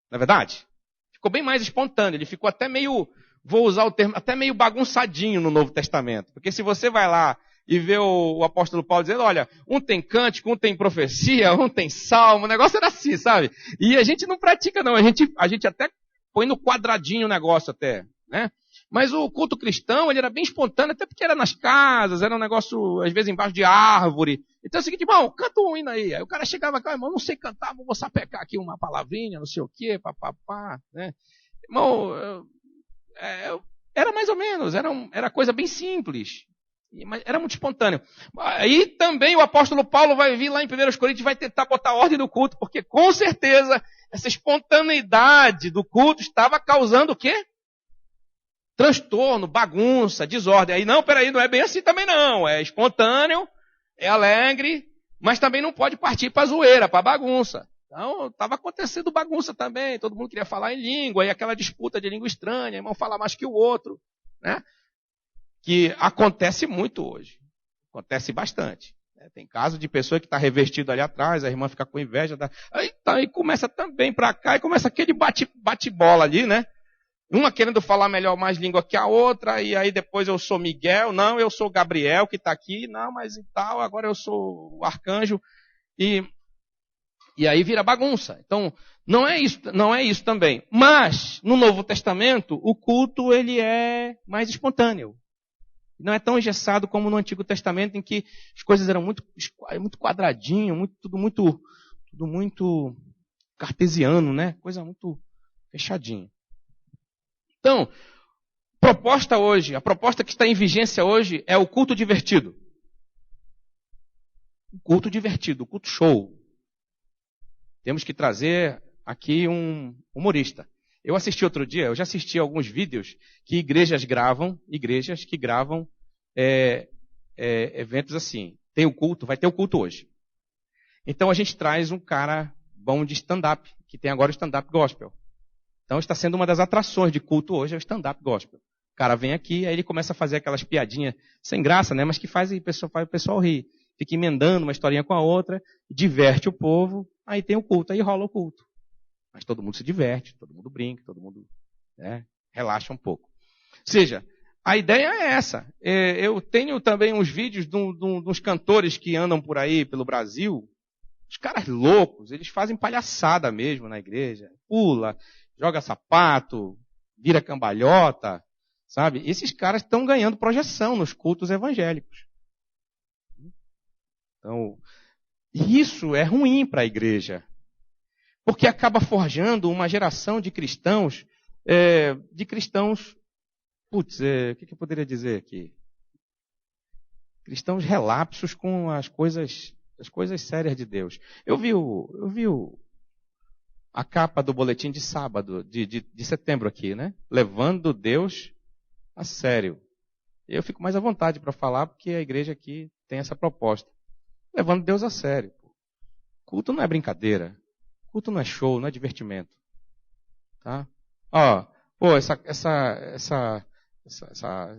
Não é verdade? Ficou bem mais espontâneo. Ele ficou até meio, vou usar o termo, até meio bagunçadinho no Novo Testamento. Porque se você vai lá e vê o apóstolo Paulo dizendo, olha, um tem cântico, um tem profecia, um tem salmo, o negócio era assim, sabe? E a gente não pratica não, a gente até põe no quadradinho o negócio até, né? Mas o culto cristão, ele era bem espontâneo, até porque era nas casas, era um negócio, às vezes, embaixo de árvore. Então é o seguinte, irmão, canta um hino aí. Aí o cara chegava cá, irmão, não sei cantar, vou sapecar aqui uma palavrinha, não sei o quê, papapá, né? Irmão, era mais ou menos, era coisa bem simples. Mas era muito espontâneo. Aí também o apóstolo Paulo vai vir lá em 1 Coríntios e vai tentar botar ordem no culto, porque com certeza essa espontaneidade do culto estava causando o quê? Transtorno, bagunça, desordem. Aí não, peraí, não é bem assim também não. É espontâneo, é alegre, mas também não pode partir para a zoeira, para a bagunça. Então, estava acontecendo bagunça também. Todo mundo queria falar em língua, e aquela disputa de língua estranha, irmão falar mais que o outro, né? Que acontece muito hoje. Acontece bastante. Tem caso de pessoa que está revestido ali atrás, a irmã fica com inveja. Aí começa também para cá, e começa aquele bate-bola ali, né? Uma querendo falar melhor mais língua que a outra, e aí depois eu sou Miguel, não, eu sou Gabriel que está aqui, não, mas e tal, agora eu sou o arcanjo. E aí vira bagunça. Então, não é isso também. Mas, no Novo Testamento, o culto ele é mais espontâneo. Não é tão engessado como no Antigo Testamento, em que as coisas eram muito quadradinho, tudo muito cartesiano, né? Coisa muito fechadinha. Então, a proposta que está em vigência hoje é o culto divertido. O culto divertido, o culto show. Temos que trazer aqui um humorista. Eu já assisti alguns vídeos que igrejas que gravam eventos assim. Vai ter o culto hoje. Então a gente traz um cara bom de stand-up, que tem agora o stand-up gospel. Então está sendo uma das atrações de culto hoje, é o stand-up gospel. O cara vem aqui, aí ele começa a fazer aquelas piadinhas sem graça, né? Mas que faz o pessoal rir. Fica emendando uma historinha com a outra, diverte o povo, aí tem o culto, aí rola o culto. Mas todo mundo se diverte, todo mundo brinca, todo mundo relaxa um pouco. Ou seja, a ideia é essa. Eu tenho também uns vídeos de uns cantores que andam por aí pelo Brasil. Os caras loucos, eles fazem palhaçada mesmo na igreja. Pula, joga sapato, vira cambalhota, sabe? Esses caras estão ganhando projeção nos cultos evangélicos. Então, isso é ruim para a igreja. Porque acaba forjando uma geração de cristãos, o que eu poderia dizer aqui? Cristãos relapsos com as coisas sérias de Deus. Eu vi a capa do boletim de sábado, de setembro aqui, né? Levando Deus a sério. Eu fico mais à vontade para falar, porque a igreja aqui tem essa proposta. Levando Deus a sério. Culto não é brincadeira. Culto não é show, não é divertimento. Tá?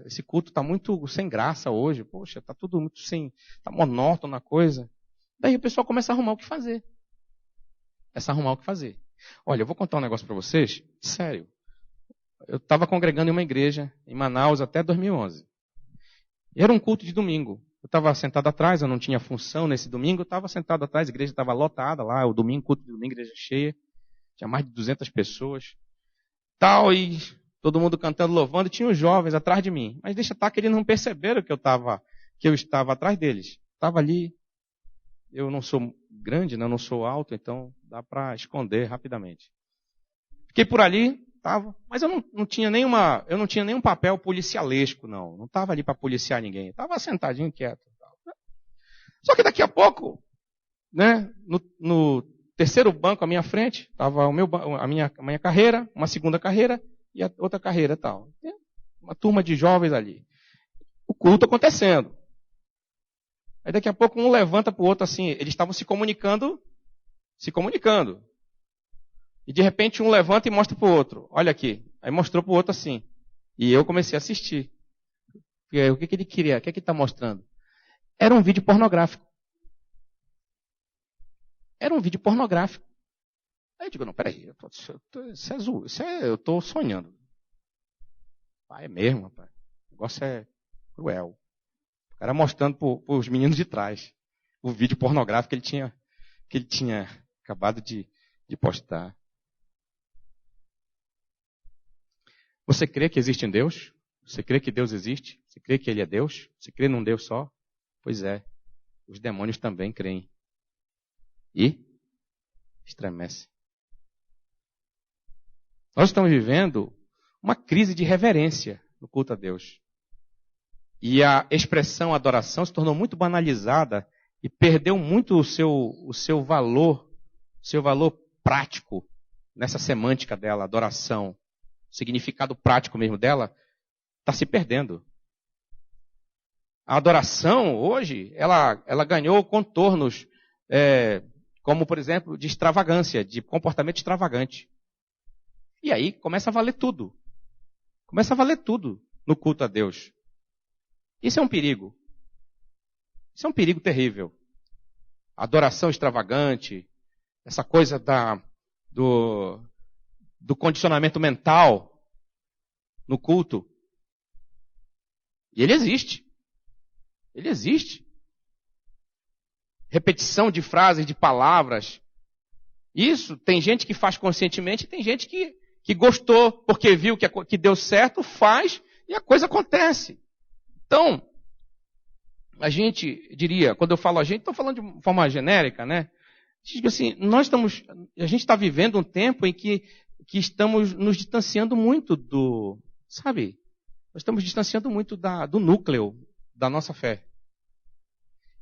Esse culto está muito sem graça hoje. Poxa, está tudo muito está monótono a coisa. Daí o pessoal começa a arrumar o que fazer. Olha, eu vou contar um negócio para vocês, sério. Eu estava congregando em uma igreja em Manaus até 2011. Era um culto de domingo. Eu estava sentado atrás, eu não tinha função nesse domingo, eu estava sentado atrás, a igreja estava lotada lá, o domingo, culto de domingo, igreja cheia. Tinha mais de 200 pessoas. E todo mundo cantando, louvando, e tinha os jovens atrás de mim. Mas deixa estar que eles não perceberam que eu estava atrás deles. Estava ali. Eu não sou grande, não sou alto, então dá para esconder rapidamente. Fiquei por ali, mas eu não tinha nenhum papel policialesco, não. Não estava ali para policiar ninguém. Estava sentadinho, quieto. Só que daqui a pouco, né, no terceiro banco à minha frente, estava a minha carreira, uma segunda carreira e a outra carreira tal. Uma turma de jovens ali. O culto acontecendo. Aí daqui a pouco um levanta para o outro assim, eles estavam se comunicando. E de repente um levanta e mostra para o outro. Olha aqui. Aí mostrou para o outro assim. E eu comecei a assistir. E aí, o que ele queria? O que ele está mostrando? Era um vídeo pornográfico. Aí eu digo, não, peraí. Eu estou sonhando. É mesmo, rapaz. O negócio é cruel. O cara mostrando para os meninos de trás o vídeo pornográfico que ele tinha acabado de postar. Você crê que existe um Deus? Você crê que Deus existe? Você crê que Ele é Deus? Você crê num Deus só? Pois é. Os demônios também creem. E estremecem. Nós estamos vivendo uma crise de reverência no culto a Deus. E a expressão adoração se tornou muito banalizada e perdeu muito o seu valor prático nessa semântica dela, adoração. O significado prático mesmo dela está se perdendo. A adoração hoje, ela ganhou contornos, como por exemplo, de extravagância, de comportamento extravagante. E aí começa a valer tudo. Começa a valer tudo no culto a Deus. Isso é um perigo. Isso é um perigo terrível. A adoração extravagante, essa coisa do condicionamento mental no culto. E ele existe. Ele existe. Repetição de frases, de palavras. Isso, tem gente que faz conscientemente, tem gente que gostou, porque viu que deu certo, faz e a coisa acontece. Então, a gente diria, quando eu falo a gente, estou falando de forma genérica, né? Assim, a gente está vivendo um tempo em que estamos nos distanciando muito nós estamos distanciando muito do núcleo da nossa fé.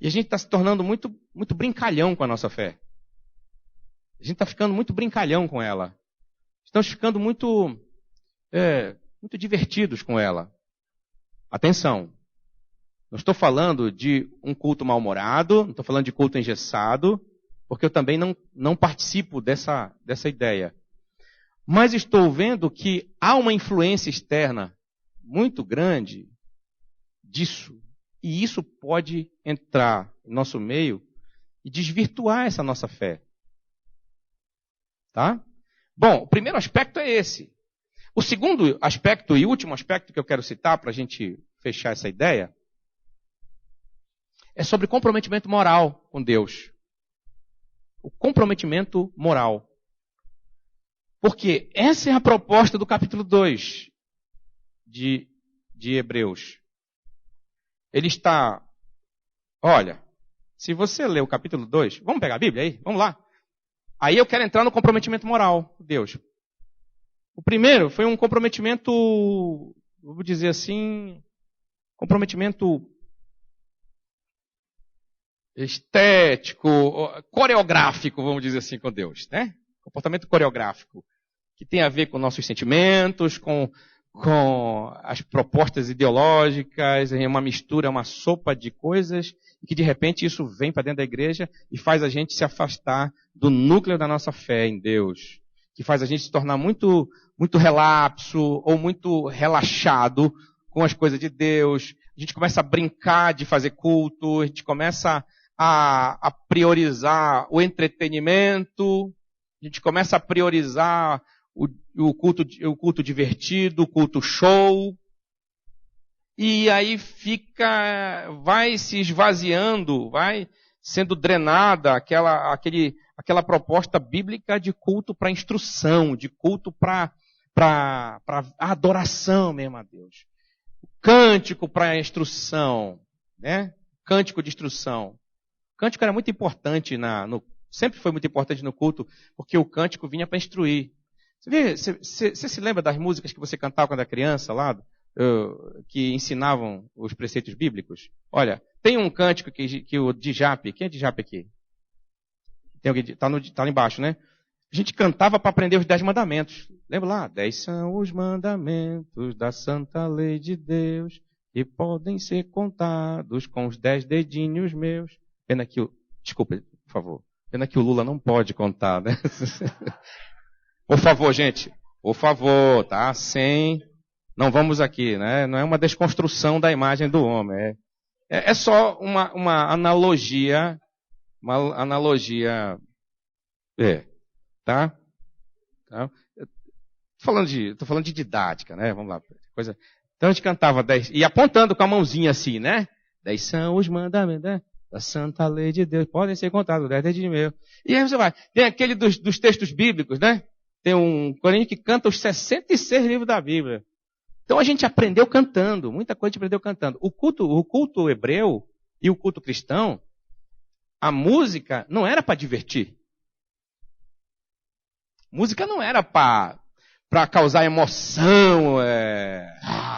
E a gente está se tornando muito, muito brincalhão com a nossa fé. A gente está ficando muito brincalhão com ela. Estamos ficando muito divertidos com ela. Atenção. Não estou falando de um culto mal-humorado, não estou falando de culto engessado, porque eu também não participo dessa ideia. Mas estou vendo que há uma influência externa muito grande disso. E isso pode entrar no nosso meio e desvirtuar essa nossa fé. Tá? Bom, o primeiro aspecto é esse. O segundo aspecto e último aspecto que eu quero citar para a gente fechar essa ideia é sobre comprometimento moral com Deus. O comprometimento moral. Porque essa é a proposta do capítulo 2 de Hebreus. Ele está... Olha, se você ler o capítulo 2... Vamos pegar a Bíblia aí? Vamos lá. Aí eu quero entrar no comprometimento moral com Deus. O primeiro foi um comprometimento, vou dizer assim, comprometimento estético, coreográfico, vamos dizer assim, com Deus, né? Comportamento coreográfico, que tem a ver com nossos sentimentos, com com as propostas ideológicas, é uma mistura, uma sopa de coisas, e que de repente isso vem para dentro da igreja e faz a gente se afastar do núcleo da nossa fé em Deus, que faz a gente se tornar muito, muito relapso ou muito relaxado com as coisas de Deus. A gente começa a brincar de fazer culto, a gente começa a priorizar o entretenimento, a gente começa a priorizar o culto divertido, o culto show, e aí vai se esvaziando, vai sendo drenada aquela proposta bíblica de culto para instrução, de culto para adoração mesmo a Deus. Cântico para instrução, né? Cântico de instrução. O cântico era muito importante, sempre foi muito importante no culto, porque o cântico vinha para instruir. Você se lembra das músicas que você cantava quando era criança lá, que ensinavam os preceitos bíblicos? Olha, tem um cântico que o Djap, quem é Djap aqui? Tem alguém, tá lá embaixo, né? A gente cantava para aprender os 10 mandamentos. Lembra lá? 10 são os mandamentos da santa lei de Deus, que podem ser contados com os 10 dedinhos meus. Pena que desculpa, por favor. Pena que o Lula não pode contar, né? Por favor, gente. Por favor, tá? Não vamos aqui, né? Não é uma desconstrução da imagem do homem. É só uma analogia. Uma analogia. Tá? Tô falando de didática, né? Vamos lá. Então a gente cantava 10, e apontando com a mãozinha assim, né? 10 são os mandamentos, né? Da santa lei de Deus, podem ser contados, 10 dedinhos meus. E aí você vai. Tem aquele dos textos bíblicos, né? Tem um corinho que canta os 66 livros da Bíblia. Então a gente aprendeu cantando, muita coisa a gente aprendeu cantando. O culto hebreu e o culto cristão, a música não era para divertir. Música não era para causar emoção,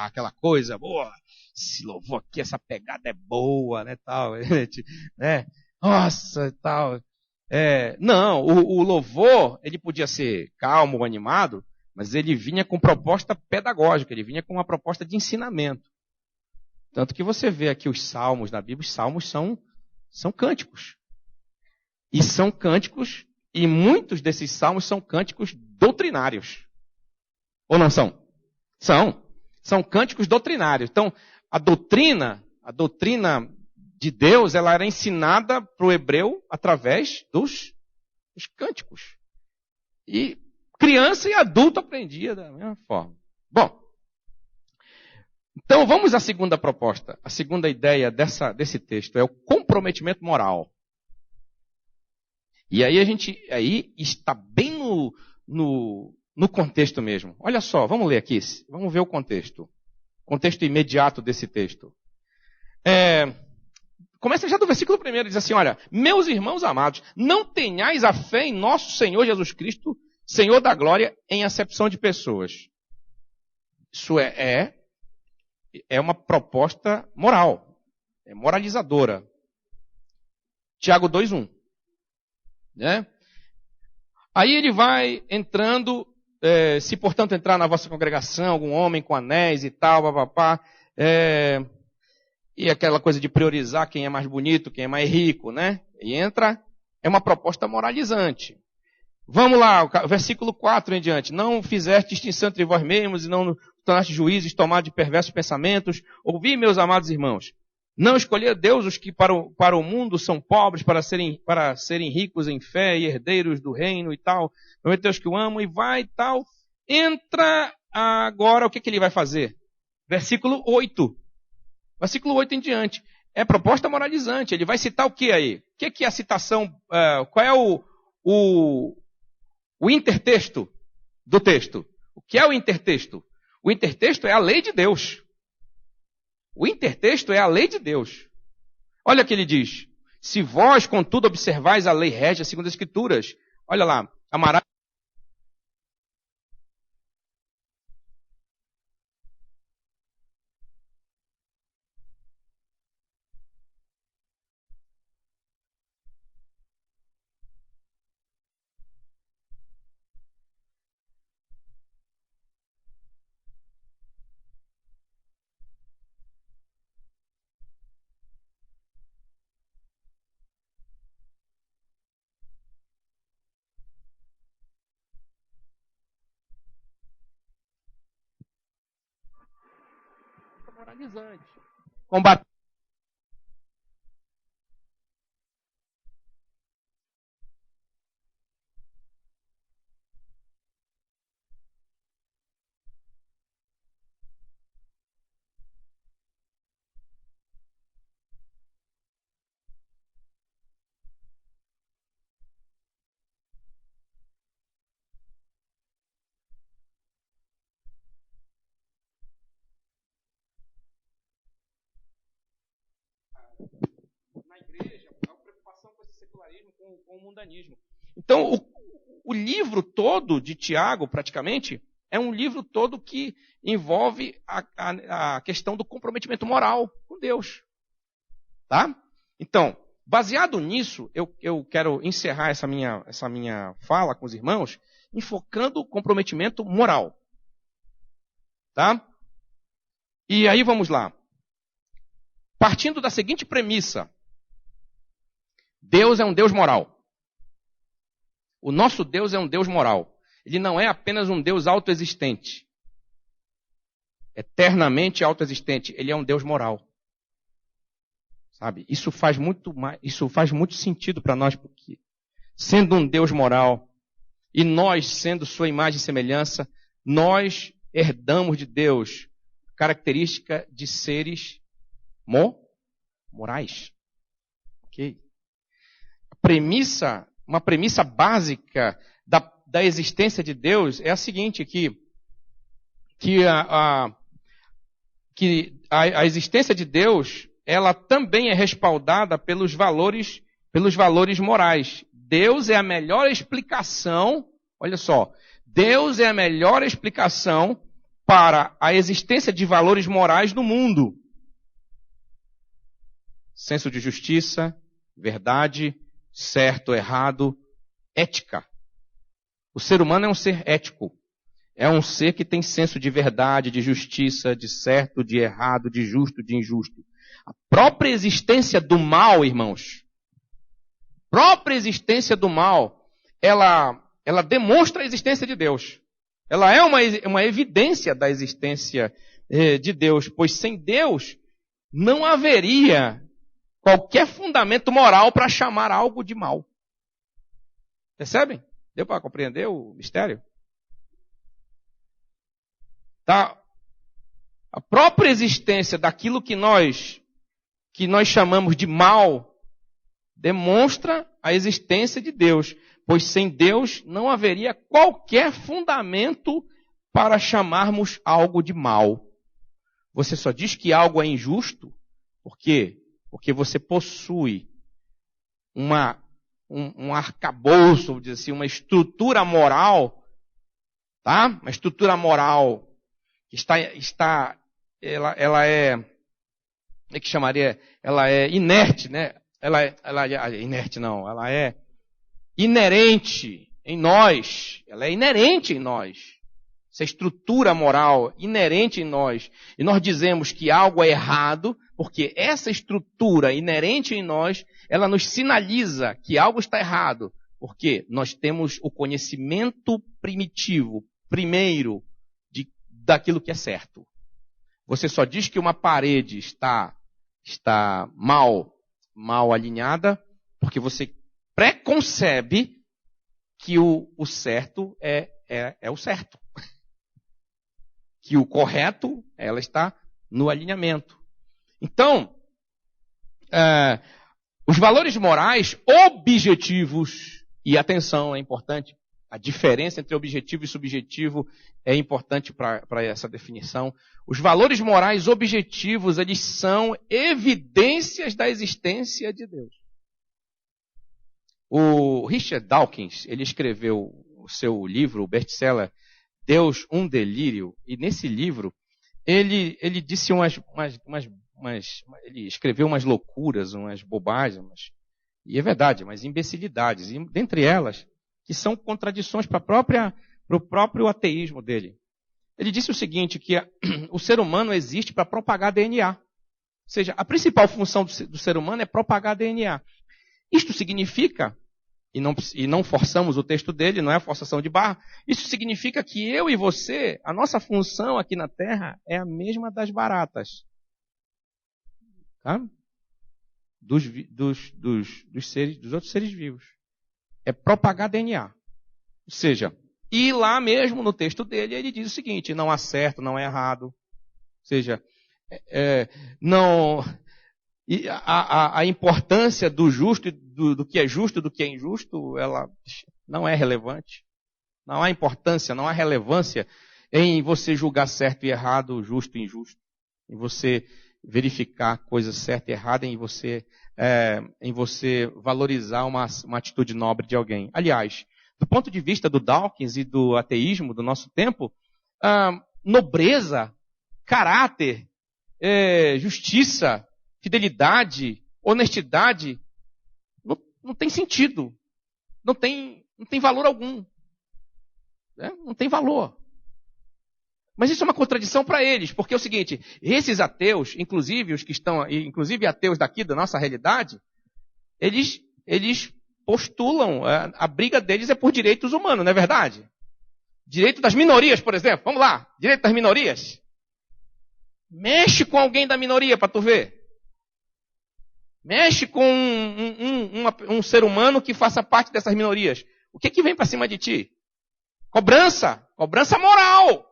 aquela coisa boa. Esse louvor aqui, essa pegada é boa, né, tal, né? Nossa, tal. Não, o louvor, ele podia ser calmo, animado, mas ele vinha com proposta pedagógica, ele vinha com uma proposta de ensinamento. Tanto que você vê aqui os salmos na Bíblia, os salmos são cânticos. E são cânticos, e muitos desses salmos são cânticos doutrinários. Ou não são? São cânticos doutrinários. Então, a doutrina de Deus, ela era ensinada para o hebreu através dos cânticos. E criança e adulto aprendia da mesma forma. Bom, então vamos à segunda proposta. A segunda ideia desse texto é o comprometimento moral. E aí está bem no contexto mesmo. Olha só, vamos ler aqui, vamos ver o contexto. Contexto imediato desse texto. Começa já do versículo 1, diz assim, olha, meus irmãos amados, não tenhais a fé em nosso Senhor Jesus Cristo, Senhor da glória, em acepção de pessoas. Isso é uma proposta moral, é moralizadora. Tiago 2:1. Né? Aí ele vai entrando, se portanto entrar na vossa congregação algum homem com anéis e tal, papapá, e aquela coisa de priorizar quem é mais bonito, quem é mais rico, né? E é uma proposta moralizante. Vamos lá, versículo 4 em diante. Não fizeste distinção entre vós mesmos e não tornaste juízes tomados de perversos pensamentos. Ouvi, meus amados irmãos. Não escolher Deus os que para o mundo são pobres para serem ricos em fé e herdeiros do reino e tal. Prometeu que o amam e vai e tal. Entra agora, o que ele vai fazer? Versículo 8. Versículo 8 em diante. É proposta moralizante. Ele vai citar o que aí? O que é a citação? Qual é o intertexto do texto? O que é o intertexto? O intertexto é a lei de Deus. O intertexto é a lei de Deus. Olha o que ele diz. Se vós, contudo, observais a lei régia segundo as Escrituras. Olha lá. Amarás paralisante. Combater. Na igreja, a preocupação com esse secularismo, com o mundanismo. Então, o livro todo de Tiago, praticamente, é um livro todo que envolve a questão do comprometimento moral com Deus. Tá? Então, baseado nisso, eu quero encerrar essa minha fala com os irmãos, enfocando o comprometimento moral. Tá? E aí vamos lá. Partindo da seguinte premissa: Deus é um Deus moral. O nosso Deus é um Deus moral. Ele não é apenas um Deus autoexistente, eternamente autoexistente. Ele é um Deus moral. Sabe? Isso faz muito sentido para nós, porque sendo um Deus moral e nós sendo sua imagem e semelhança, nós herdamos de Deus característica de seres morais. Ok? Uma premissa básica da existência de Deus é a seguinte, que a existência de Deus, ela também é respaldada pelos valores morais. Deus é a melhor explicação, olha só, Deus é a melhor explicação para a existência de valores morais no mundo. Senso de justiça, verdade, certo, errado, ética. O ser humano é um ser ético. É um ser que tem senso de verdade, de justiça, de certo, de errado, de justo, de injusto. A própria existência do mal, irmãos, ela demonstra a existência de Deus. Ela é uma evidência da existência de Deus, pois sem Deus não haveria qualquer fundamento moral para chamar algo de mal. Percebem? Deu para compreender o mistério? Tá? A própria existência daquilo que nós chamamos de mal demonstra a existência de Deus, pois sem Deus não haveria qualquer fundamento para chamarmos algo de mal. Você só diz que algo é injusto, por quê? Porque você possui um arcabouço, vamos dizer assim, uma estrutura moral, tá? Uma estrutura moral que ela é que chamaria, ela é inerte, né? Ela é inerte não, ela é inerente em nós. Ela é inerente em nós. Essa estrutura moral inerente em nós. E nós dizemos que algo é errado, porque essa estrutura inerente em nós, ela nos sinaliza que algo está errado. Porque nós temos o conhecimento primitivo, primeiro, daquilo que é certo. Você só diz que uma parede está mal alinhada, porque você preconcebe que o certo é o certo. Que o correto, ela está no alinhamento. Então, os valores morais objetivos, e atenção, é importante, a diferença entre objetivo e subjetivo é importante para essa definição. Os valores morais objetivos, eles são evidências da existência de Deus. O Richard Dawkins, ele escreveu o seu livro, o best-seller, Deus, um Delírio, e nesse livro, ele disse ele escreveu umas loucuras, umas bobagens, e é verdade, mas imbecilidades, e dentre elas, que são contradições para o próprio ateísmo dele. Ele disse o seguinte, que o ser humano existe para propagar DNA. Ou seja, a principal função do ser humano é propagar DNA. Isto significa, e não forçamos o texto dele, não é forçação de barra, isso significa que eu e você, a nossa função aqui na Terra é a mesma das baratas. tá? Dos outros seres vivos. É propagar DNA. Ou seja, e lá mesmo no texto dele, ele diz o seguinte: não há certo, não há errado. Ou seja, não, a importância do justo, do que é justo, do que é injusto, ela não é relevante. Não há importância, não há relevância em você julgar certo e errado, justo e injusto. Em você verificar coisa certa e errada, em você valorizar uma atitude nobre de alguém. Aliás, do ponto de vista do Dawkins e do ateísmo do nosso tempo, nobreza, caráter, justiça, fidelidade, honestidade, não tem sentido. Não tem valor algum. Não tem valor. Mas isso é uma contradição para eles, porque é o seguinte: esses ateus, inclusive os que estão, inclusive ateus daqui da nossa realidade, eles postulam, a briga deles é por direitos humanos, não é verdade? Direito das minorias, por exemplo. Vamos lá, direito das minorias. Mexe com alguém da minoria para tu ver. Mexe com um ser humano que faça parte dessas minorias. O que vem para cima de ti? Cobrança moral.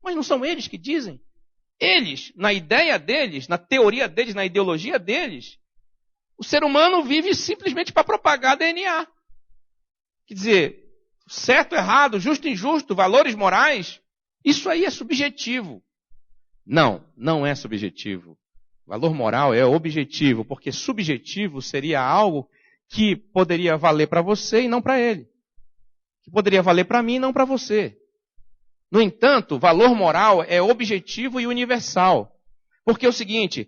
Mas não são eles que dizem. Eles, na ideia deles, na teoria deles, na ideologia deles, o ser humano vive simplesmente para propagar DNA. Quer dizer, certo, errado, justo, injusto, valores morais, isso aí é subjetivo. Não é subjetivo. Valor moral é objetivo, porque subjetivo seria algo que poderia valer para você e não para ele. Que poderia valer para mim e não para você. No entanto, valor moral é objetivo e universal. Porque é o seguinte: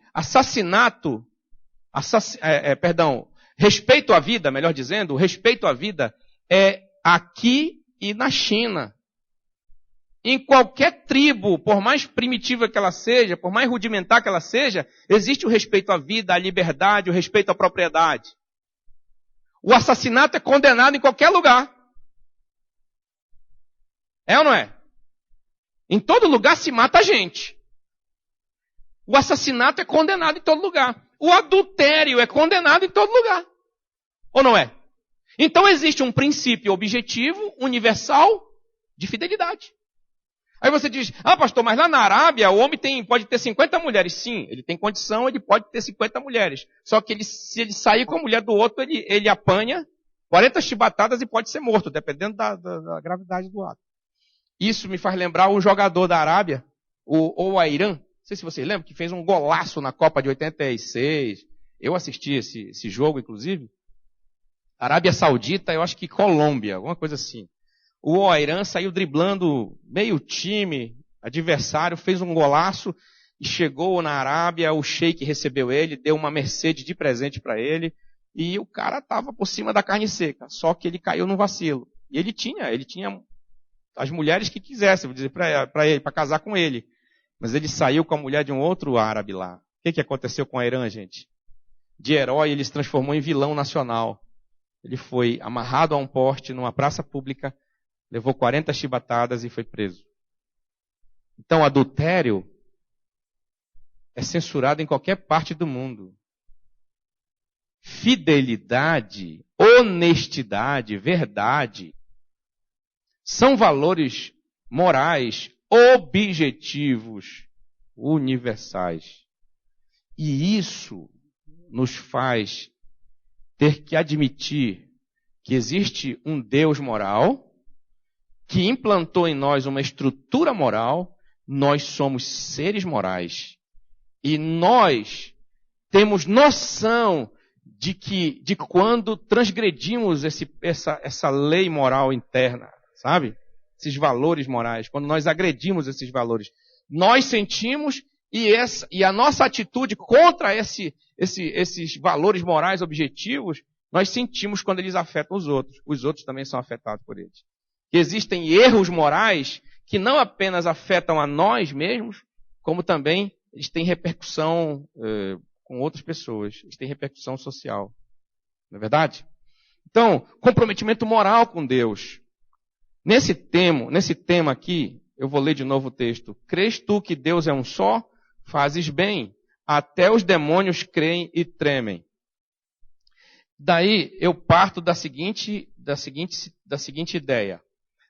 respeito à vida, melhor dizendo, respeito à vida é aqui e na China. Em qualquer tribo, por mais primitiva que ela seja, por mais rudimentar que ela seja, existe o respeito à vida, à liberdade, o respeito à propriedade. O assassinato é condenado em qualquer lugar. É ou não é? Em todo lugar se mata gente. O assassinato é condenado em todo lugar. O adultério é condenado em todo lugar. Ou não é? Então existe um princípio objetivo, universal, de fidelidade. Aí você diz: pastor, mas lá na Arábia o homem pode ter 50 mulheres. Sim, ele tem condição, ele pode ter 50 mulheres. Só que se ele sair com a mulher do outro, ele apanha 40 chibatadas e pode ser morto, dependendo da gravidade do ato. Isso me faz lembrar o jogador da Arábia, o Airan, não sei se vocês lembram, que fez um golaço na Copa de 86. Eu assisti esse jogo, inclusive. Arábia Saudita, eu acho que Colômbia, alguma coisa assim. O Airan saiu driblando meio time adversário, fez um golaço e chegou na Arábia, o sheik recebeu ele, deu uma Mercedes de presente para ele e o cara estava por cima da carne seca, só que ele caiu no vacilo. E ele tinha as mulheres que quisessem, vou dizer para ele, para casar com ele. Mas ele saiu com a mulher de um outro árabe lá. O que aconteceu com Airan, gente? De herói ele se transformou em vilão nacional. Ele foi amarrado a um poste numa praça pública, levou 40 chibatadas e foi preso. Então, adultério é censurado em qualquer parte do mundo. Fidelidade, honestidade, verdade, são valores morais, objetivos, universais. E isso nos faz ter que admitir que existe um Deus moral, que implantou em nós uma estrutura moral. Nós somos seres morais. E nós temos noção de quando transgredimos essa lei moral interna, sabe? Esses valores morais, quando nós agredimos esses valores. Nós sentimos e a nossa atitude contra esses valores morais objetivos, nós sentimos quando eles afetam os outros. Os outros também são afetados por eles. Existem erros morais que não apenas afetam a nós mesmos, como também eles têm repercussão com outras pessoas. Eles têm repercussão social. Não é verdade? Então, comprometimento moral com Deus. Nesse tema aqui, eu vou ler de novo o texto. Crês tu que Deus é um só? Fazes bem. até os demônios creem e tremem. Daí eu parto da seguinte ideia.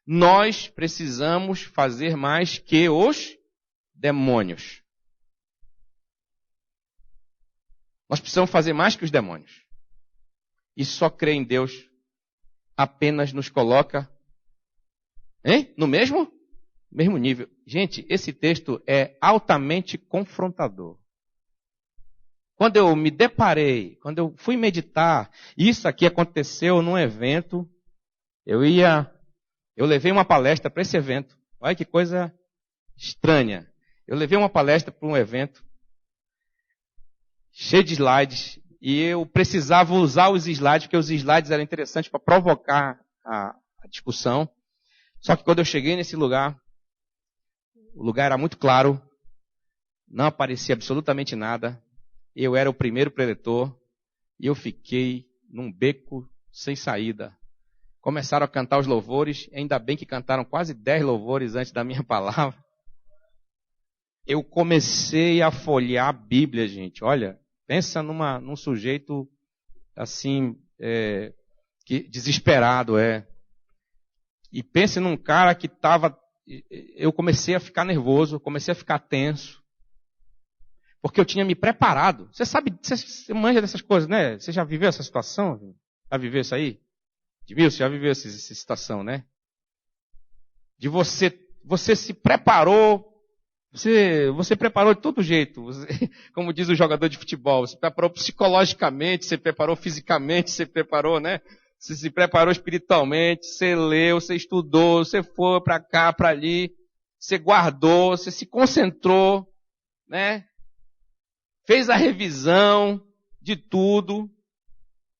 Nós precisamos fazer mais que os demônios. Nós precisamos fazer mais que os demônios. E só crer em Deus apenas nos coloca no mesmo nível. Gente, esse texto é altamente confrontador. Quando eu me deparei, quando eu fui meditar, isso aqui aconteceu num evento, eu levei uma palestra para esse evento. Olha que coisa estranha. Eu levei uma palestra para um evento, cheio de slides, e eu precisava usar os slides, porque os slides eram interessantes para provocar a discussão. Só que quando eu cheguei nesse lugar, o lugar era muito claro, não aparecia absolutamente nada. Eu era o primeiro preletor e eu fiquei num beco sem saída. Começaram a cantar os louvores, ainda bem que cantaram quase 10 louvores antes da minha palavra. Eu comecei a folhear a Bíblia, gente. Olha, pensa num sujeito assim, desesperado, E pense num cara que estava... Eu comecei a ficar nervoso, comecei a ficar tenso. Porque eu tinha me preparado. Você sabe, você manja dessas coisas, né? Você já viveu essa situação? Já viveu isso aí? Edmilson, já viveu essa situação, né? De você se preparou, você preparou de todo jeito. Como diz o jogador de futebol, você preparou psicologicamente, você preparou fisicamente, você preparou, né? Você se preparou espiritualmente, você leu, você estudou, você foi para cá, para ali, você guardou, você se concentrou, né? Fez a revisão de tudo.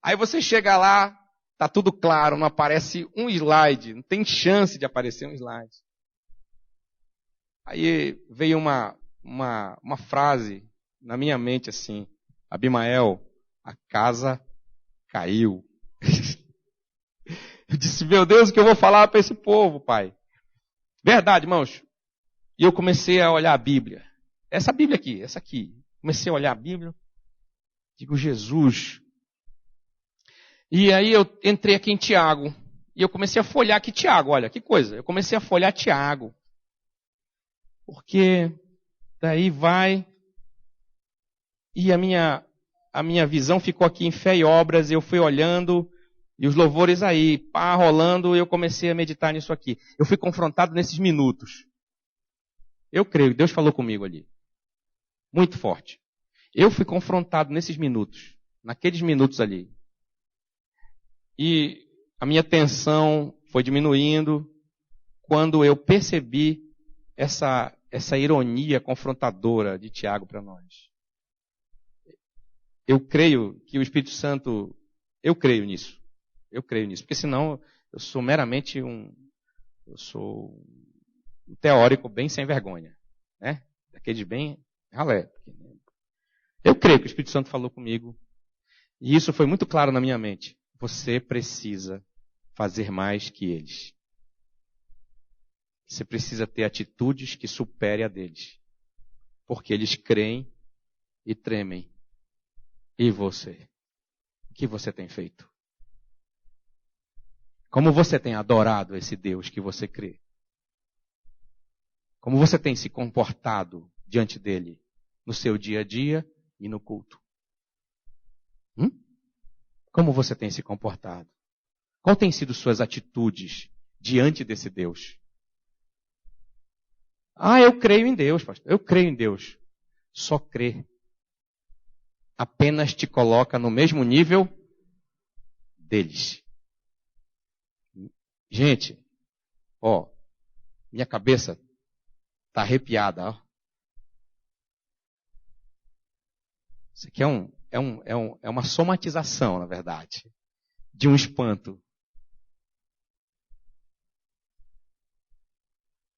Aí você chega lá, tá tudo claro, não aparece um slide, não tem chance de aparecer um slide. Aí veio uma frase na minha mente assim: Abimael, a casa caiu. Eu disse, meu Deus, o que eu vou falar para esse povo, pai? Verdade, irmãos. E eu comecei a olhar a Bíblia. Essa Bíblia aqui, essa aqui. Comecei a olhar a Bíblia. Digo, Jesus. E aí eu entrei aqui em Tiago. E eu comecei a folhear aqui Tiago. Olha, que coisa. Eu comecei a folhear Tiago. Porque daí vai... E a minha visão ficou aqui em fé e obras. Eu fui olhando... E os louvores aí, pá, rolando, eu comecei a meditar nisso aqui. Eu fui confrontado nesses minutos. Eu creio, Deus falou comigo ali. Muito forte. Eu fui confrontado nesses minutos, naqueles minutos ali. E a minha tensão foi diminuindo quando eu percebi essa ironia confrontadora de Tiago para nós. Eu creio que o Espírito Santo, eu creio nisso. Eu creio nisso, porque senão eu sou meramente um teórico bem sem vergonha, né? Daqueles bem ralé. Eu creio que o Espírito Santo falou comigo, e isso foi muito claro na minha mente. Você precisa fazer mais que eles. Você precisa ter atitudes que superem a deles, porque eles creem e tremem. E você? O que você tem feito? Como você tem adorado esse Deus que você crê? Como você tem se comportado diante dele no seu dia a dia e no culto? Como você tem se comportado? Qual tem sido suas atitudes diante desse Deus? Eu creio em Deus, pastor. Eu creio em Deus. Só crer apenas te coloca no mesmo nível deles. Gente, minha cabeça está arrepiada. Isso aqui é uma somatização, na verdade, de um espanto.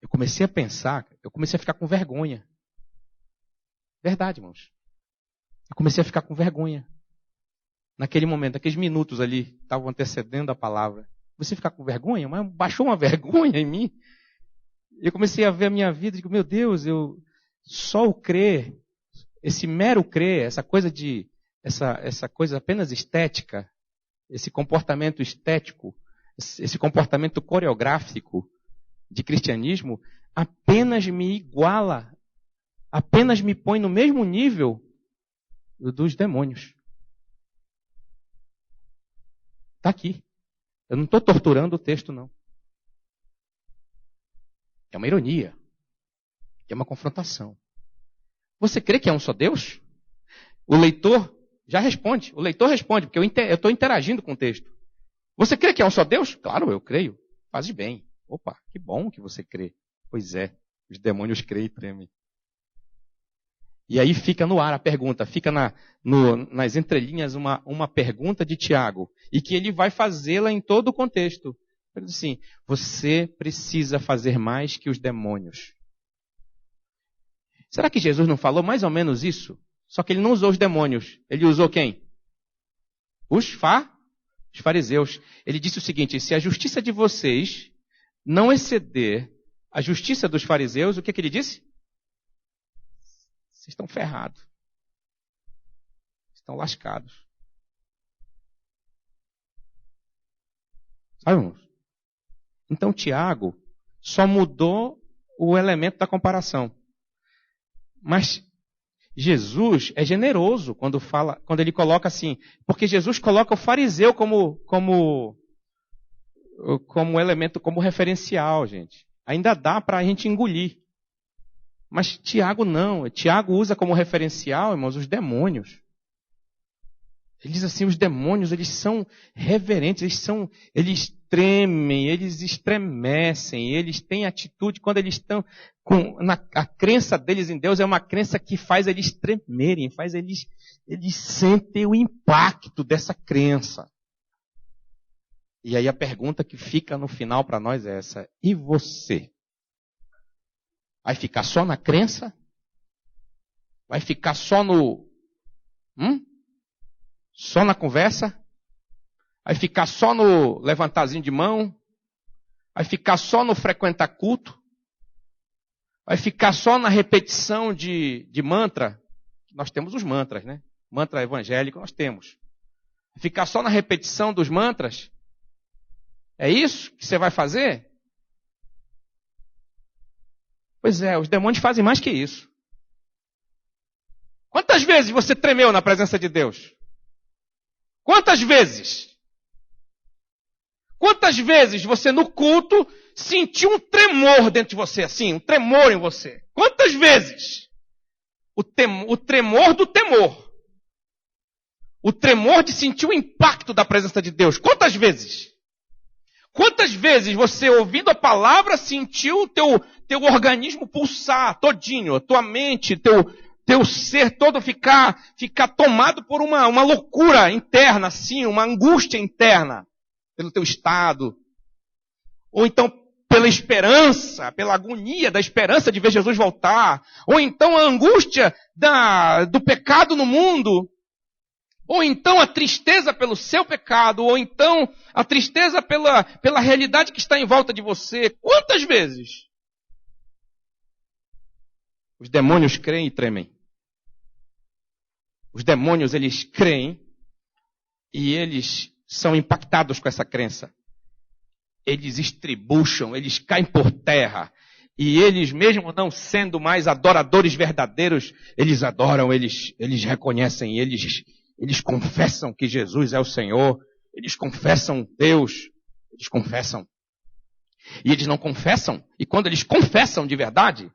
Eu comecei a pensar, eu comecei a ficar com vergonha. Verdade, irmãos. Eu comecei a ficar com vergonha. Naquele momento, naqueles minutos ali, estavam antecedendo a palavra. Você ficar com vergonha? Mas baixou uma vergonha em mim. Eu comecei a ver a minha vida e digo, meu Deus, só o crer, esse mero crer, essa coisa apenas estética, esse comportamento estético, esse comportamento coreográfico de cristianismo, apenas me iguala, apenas me põe no mesmo nível dos demônios. Está aqui. Eu não estou torturando o texto, não. É uma ironia. É uma confrontação. Você crê que é um só Deus? O leitor já responde. O leitor responde, porque eu estou interagindo com o texto. Você crê que é um só Deus? Claro, eu creio. Faz bem. Opa, que bom que você crê. Pois é, os demônios creem e tremem. E aí fica no ar a pergunta, fica nas entrelinhas uma pergunta de Tiago, e que ele vai fazê-la em todo o contexto. Ele diz assim, você precisa fazer mais que os demônios. Será que Jesus não falou mais ou menos isso? Só que ele não usou os demônios. Ele usou quem? Os fariseus. Ele disse o seguinte, se a justiça de vocês não exceder a justiça dos fariseus, o que ele disse? Vocês estão ferrados. Estão lascados. Sabe, irmãos? Então, Tiago só mudou o elemento da comparação. Mas Jesus é generoso quando ele coloca assim, porque Jesus coloca o fariseu como elemento, como referencial, gente. Ainda dá para a gente engolir. Mas Tiago não. Tiago usa como referencial, irmãos, os demônios. Ele diz assim, os demônios, eles são reverentes, eles tremem, eles estremecem, eles têm atitude quando eles estão a crença deles em Deus é uma crença que faz eles tremerem, faz eles sentem o impacto dessa crença. E aí a pergunta que fica no final para nós é essa, e você? Vai ficar só na crença? Vai ficar só só na conversa? Vai ficar só no levantarzinho de mão? Vai ficar só no frequentar culto? Vai ficar só na repetição de mantra? Nós temos os mantras, né? Mantra evangélico nós temos. Vai ficar só na repetição dos mantras? É isso que você vai fazer? Pois é, os demônios fazem mais que isso. Quantas vezes você tremeu na presença de Deus? Quantas vezes? Quantas vezes você no culto sentiu um tremor dentro de você, assim, um tremor em você? Quantas vezes? O tremor do temor. O tremor de sentir o impacto da presença de Deus. Quantas vezes? Quantas vezes você, ouvindo a palavra, sentiu o teu organismo pulsar todinho, a tua mente, teu ser todo ficar tomado por uma loucura interna, assim, uma angústia interna, pelo teu estado. Ou então pela esperança, pela agonia da esperança de ver Jesus voltar. Ou então a angústia do pecado no mundo. Ou então a tristeza pelo seu pecado, ou então a tristeza pela realidade que está em volta de você. Quantas vezes? Os demônios creem e tremem. Os demônios, eles creem e eles são impactados com essa crença. Eles estribucham, eles caem por terra. E eles, mesmo não sendo mais adoradores verdadeiros, eles adoram, eles reconhecem, eles confessam que Jesus é o Senhor. Eles confessam Deus. Eles confessam. E eles não confessam. E quando eles confessam de verdade,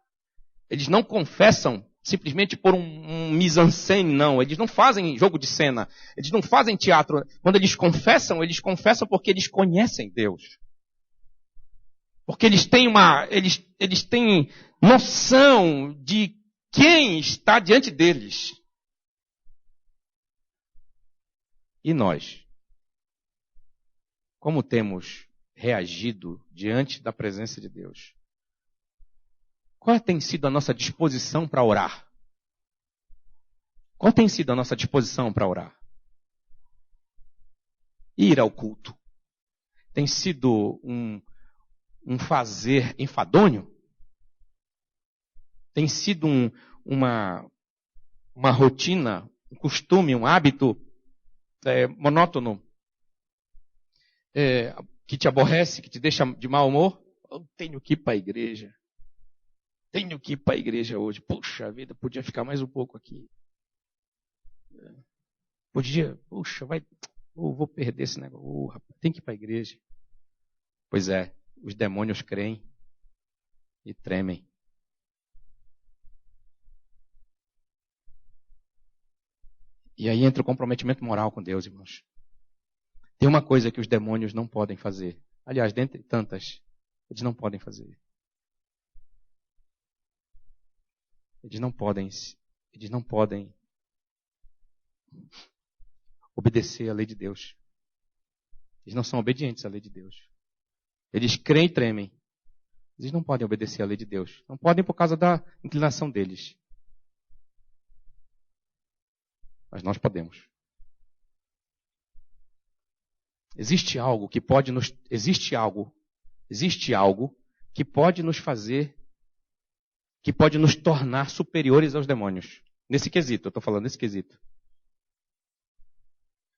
eles não confessam simplesmente por um mise-en-scène, não. Eles não fazem jogo de cena. Eles não fazem teatro. Quando eles confessam porque eles conhecem Deus. Porque eles têm noção de quem está diante deles. E nós? Como temos reagido diante da presença de Deus? Qual tem sido a nossa disposição para orar? Qual tem sido a nossa disposição para orar? Ir ao culto tem sido um fazer enfadonho? Tem sido uma rotina, um costume, um hábito monótono, que te aborrece, que te deixa de mau humor, eu tenho que ir para a igreja. Tenho que ir para a igreja hoje. Puxa vida, podia ficar mais um pouco aqui. Vou perder esse negócio. Rapaz, tem que ir para a igreja. Pois é, os demônios creem e tremem. E aí entra o comprometimento moral com Deus, irmãos. Tem uma coisa que os demônios não podem fazer. Aliás, dentre tantas, eles não podem fazer. Eles não podem obedecer à lei de Deus. Eles não são obedientes à lei de Deus. Eles creem e tremem. Eles não podem obedecer à lei de Deus. Não podem por causa da inclinação deles. Mas nós podemos. Existe algo que pode nos fazer, que pode nos tornar superiores aos demônios. Nesse quesito, eu estou falando nesse quesito.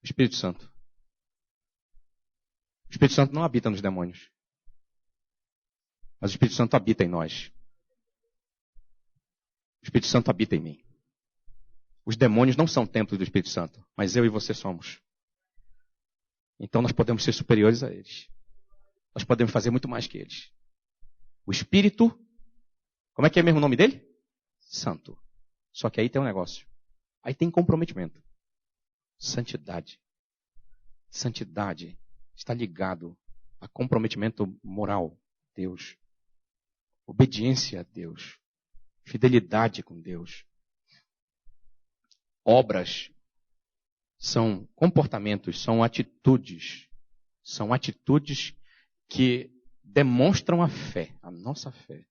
O Espírito Santo. O Espírito Santo não habita nos demônios. Mas o Espírito Santo habita em nós. O Espírito Santo habita em mim. Os demônios não são templos do Espírito Santo, mas eu e você somos. Então nós podemos ser superiores a eles. Nós podemos fazer muito mais que eles. O Espírito, como é que é mesmo o nome dele? Santo. Só que aí tem um negócio. Aí tem comprometimento. Santidade. Santidade está ligado a comprometimento moral a Deus. Obediência a Deus. Fidelidade com Deus. Obras são comportamentos, são atitudes que demonstram a fé, a nossa fé.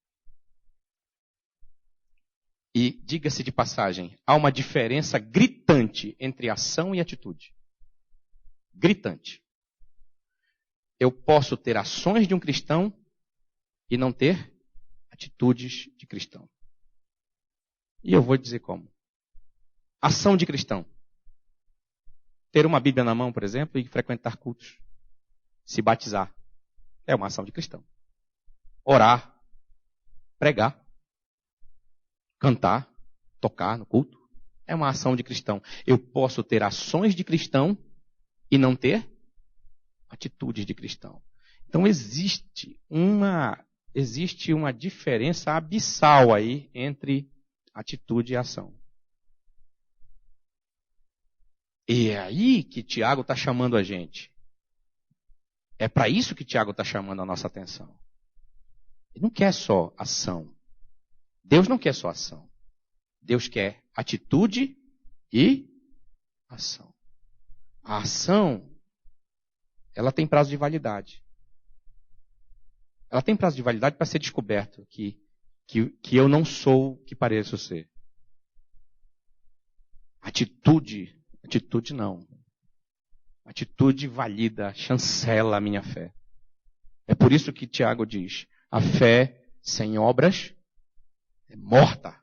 E, diga-se de passagem, há uma diferença gritante entre ação e atitude. Gritante. Eu posso ter ações de um cristão e não ter atitudes de cristão. E eu vou dizer como. Ação de cristão. Ter uma Bíblia na mão, por exemplo, e frequentar cultos. Se batizar. É uma ação de cristão. Orar. Pregar. Cantar. Tocar no culto. É uma ação de cristão. Eu posso ter ações de cristão e não ter atitudes de cristão. Então existe uma diferença abissal aí entre atitude e ação. E é aí que Tiago está chamando a gente. É para isso que Tiago está chamando a nossa atenção. Ele não quer só ação. Deus não quer só ação. Deus quer atitude e ação. A ação, ela tem prazo de validade. Ela tem prazo de validade para ser descoberto que eu não sou o que pareço ser. Atitude não. Atitude valida, chancela a minha fé. É por isso que Tiago diz, a fé sem obras é morta.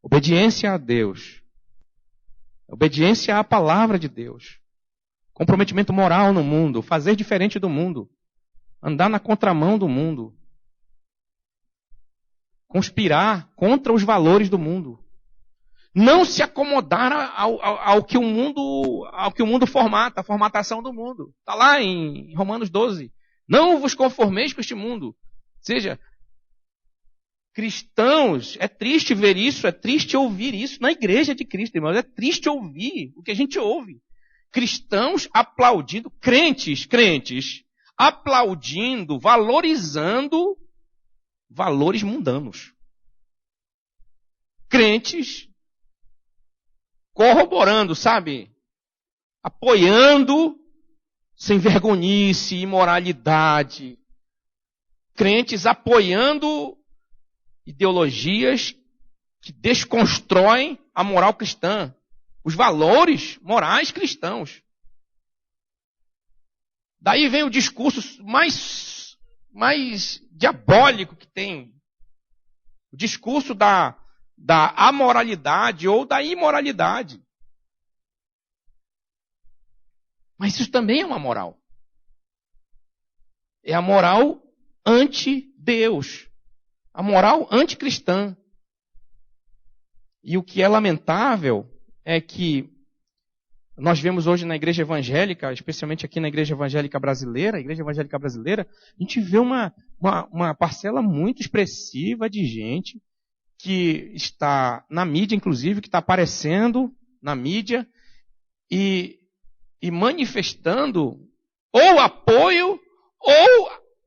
Obediência a Deus. Obediência à palavra de Deus. Comprometimento moral no mundo. Fazer diferente do mundo. Andar na contramão do mundo. Conspirar contra os valores do mundo. Não se acomodar ao que o mundo formata, a formatação do mundo. Está lá em Romanos 12. Não vos conformeis com este mundo. Ou seja, cristãos, é triste ver isso, é triste ouvir isso na igreja de Cristo, irmãos. É triste ouvir o que a gente ouve. Cristãos aplaudindo, crentes, aplaudindo, valorizando valores mundanos. Crentes corroborando, sabe? Apoiando sem vergonhice, imoralidade. Crentes apoiando ideologias que desconstroem a moral cristã, os valores morais cristãos. Daí vem o discurso mais diabólico que tem. O discurso da da amoralidade ou da imoralidade. Mas isso também é uma moral. É a moral anti-Deus. A moral anticristã. E o que é lamentável é que nós vemos hoje na igreja evangélica, especialmente aqui na igreja evangélica brasileira, a gente vê uma parcela muito expressiva de gente que está na mídia, inclusive, que está aparecendo na mídia e manifestando ou apoio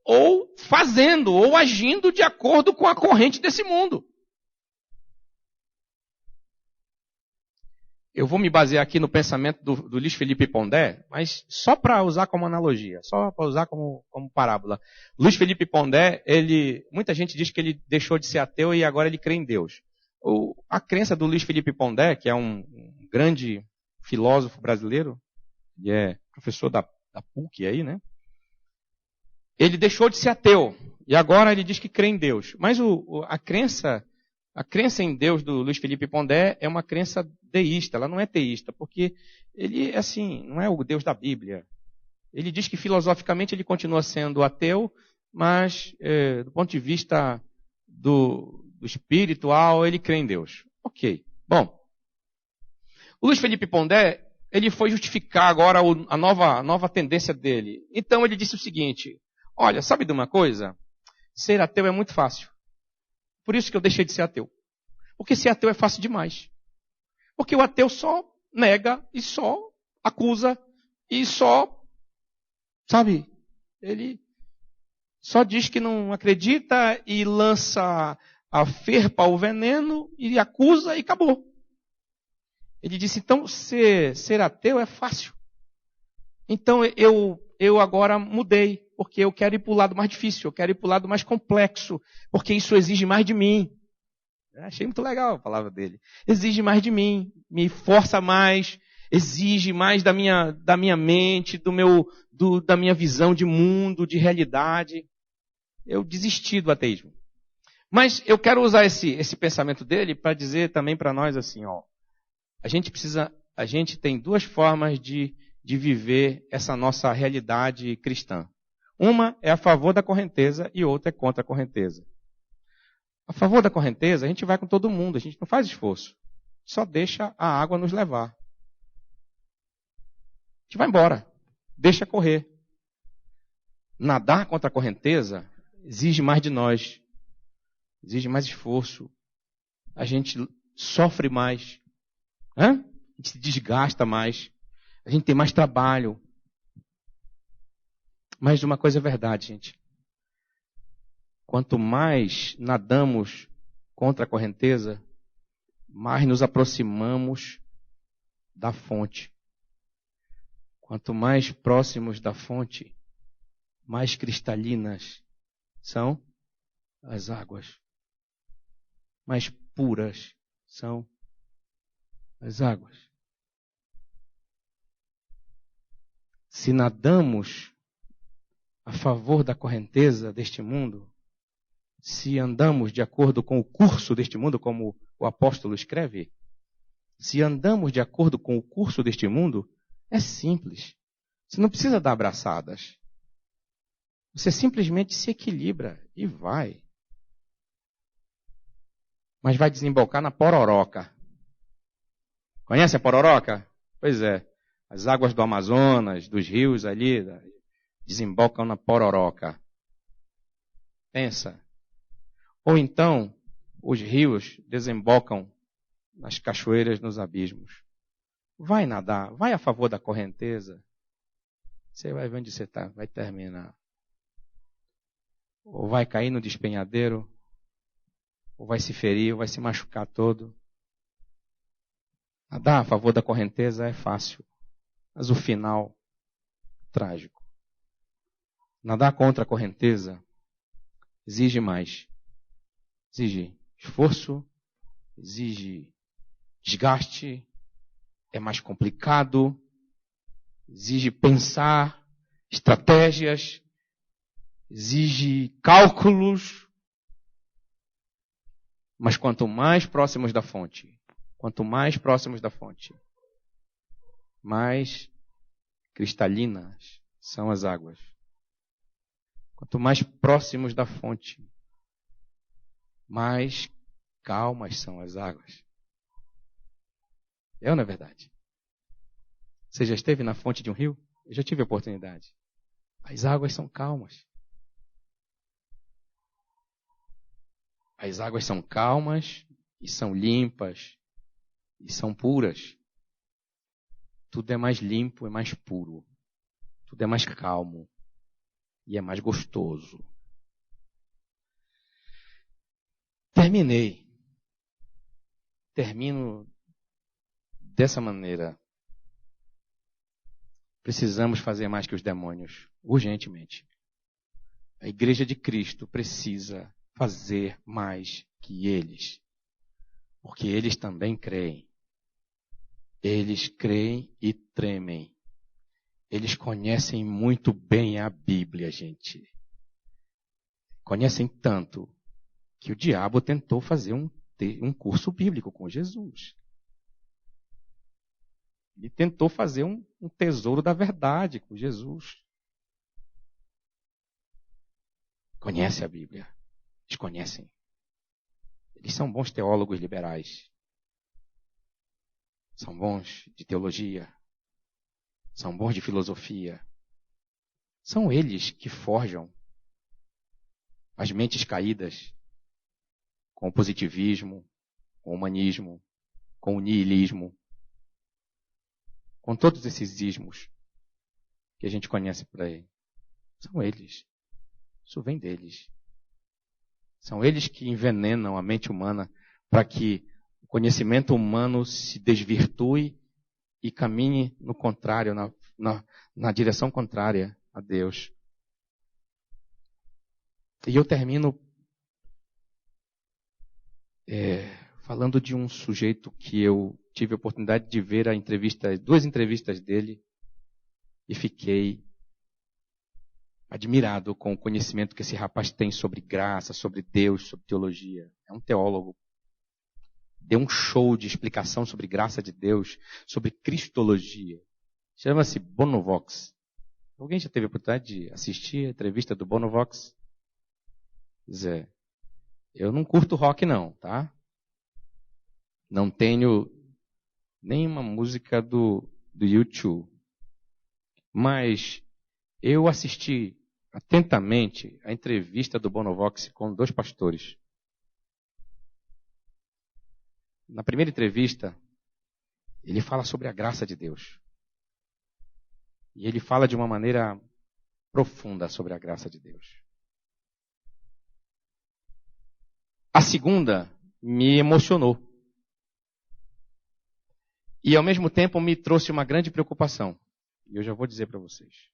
ou fazendo, ou agindo de acordo com a corrente desse mundo. Eu vou me basear aqui no pensamento do Luiz Felipe Pondé, mas só para usar como analogia, só para usar como parábola. Luiz Felipe Pondé, muita gente diz que ele deixou de ser ateu e agora ele crê em Deus. A crença do Luiz Felipe Pondé, que é um grande filósofo brasileiro, ele é professor da PUC aí, né? Ele deixou de ser ateu e agora ele diz que crê em Deus. Mas a crença em Deus do Luiz Felipe Pondé é uma crença deísta, ela não é teísta, porque ele, assim, não é o Deus da Bíblia. Ele diz que filosoficamente ele continua sendo ateu, mas do ponto de vista do espiritual, ele crê em Deus. Ok. Bom, o Luiz Felipe Pondé, ele foi justificar agora a nova tendência dele. Então ele disse o seguinte: olha, sabe de uma coisa? Ser ateu é muito fácil. Por isso que eu deixei de ser ateu. Porque ser ateu é fácil demais. Porque o ateu só nega e só acusa e só, sabe, ele só diz que não acredita e lança a ferpa ao veneno e acusa e acabou. Ele disse, então ser ateu é fácil. Então eu agora mudei, porque eu quero ir para o lado mais difícil, eu quero ir para o lado mais complexo, porque isso exige mais de mim. Achei muito legal a palavra dele. Exige mais de mim, me força mais, exige mais da minha mente, da minha visão de mundo, de realidade. Eu desisti do ateísmo. Mas eu quero usar esse pensamento dele para dizer também para nós assim, ó, a gente tem duas formas de viver essa nossa realidade cristã. Uma é a favor da correnteza e outra é contra a correnteza. A favor da correnteza, a gente vai com todo mundo, a gente não faz esforço. Só deixa a água nos levar. A gente vai embora, deixa correr. Nadar contra a correnteza exige mais de nós, exige mais esforço. A gente sofre mais, a gente se desgasta mais, a gente tem mais trabalho. Mas uma coisa é verdade, gente. Quanto mais nadamos contra a correnteza, mais nos aproximamos da fonte. Quanto mais próximos da fonte, mais cristalinas são as águas. Mais puras são as águas. Se nadamos a favor da correnteza deste mundo, se andamos de acordo com o curso deste mundo, como o apóstolo escreve, se andamos de acordo com o curso deste mundo, é simples. Você não precisa dar abraçadas. Você simplesmente se equilibra e vai. Mas vai desembocar na pororoca. Conhece a pororoca? Pois é. As águas do Amazonas, dos rios ali, desembocam na pororoca. Pensa. Ou então, os rios desembocam nas cachoeiras, nos abismos. Vai nadar, vai a favor da correnteza. Você vai ver onde você está, vai terminar. Ou vai cair no despenhadeiro, ou vai se ferir, ou vai se machucar todo. Nadar a favor da correnteza é fácil, mas o final, trágico. Nadar contra a correnteza exige mais. Exige esforço, exige desgaste, é mais complicado, exige pensar, estratégias, exige cálculos. Mas quanto mais próximos da fonte, mais cristalinas são as águas. Quanto mais próximos da fonte, mais calmas são as águas. É ou não é verdade? Você já esteve na fonte de um rio? Eu já tive a oportunidade. As águas são calmas. As águas são calmas e são limpas e são puras. Tudo é mais limpo, é mais puro. Tudo é mais calmo e é mais gostoso. Termino dessa maneira. Precisamos fazer mais que os demônios, urgentemente. A Igreja de Cristo precisa fazer mais que eles, porque eles também creem. Eles creem e tremem. Eles conhecem muito bem a Bíblia, gente. Conhecem tanto que o diabo tentou fazer um curso bíblico com Jesus. Ele tentou fazer um tesouro da verdade com Jesus. Conhece a Bíblia. Eles conhecem. Eles são bons teólogos liberais. São bons de teologia. São bons de filosofia. São eles que forjam as mentes caídas com o positivismo, com o humanismo, com o niilismo, com todos esses ismos que a gente conhece por aí. São eles. Isso vem deles. São eles que envenenam a mente humana para que o conhecimento humano se desvirtue e caminhe no contrário, na direção contrária a Deus. E eu termino falando de um sujeito que eu tive a oportunidade de ver duas entrevistas dele e fiquei admirado com o conhecimento que esse rapaz tem sobre graça, sobre Deus, sobre teologia. É um teólogo. Deu um show de explicação sobre graça de Deus, sobre cristologia. Chama-se Bonovox. Alguém já teve a oportunidade de assistir a entrevista do Bonovox? Zé, eu não curto rock não, tá? Não tenho nenhuma música do U2. Mas eu assisti atentamente a entrevista do Bonovox com dois pastores. Na primeira entrevista, ele fala sobre a graça de Deus. E ele fala de uma maneira profunda sobre a graça de Deus. A segunda me emocionou. E ao mesmo tempo me trouxe uma grande preocupação. E eu já vou dizer para vocês.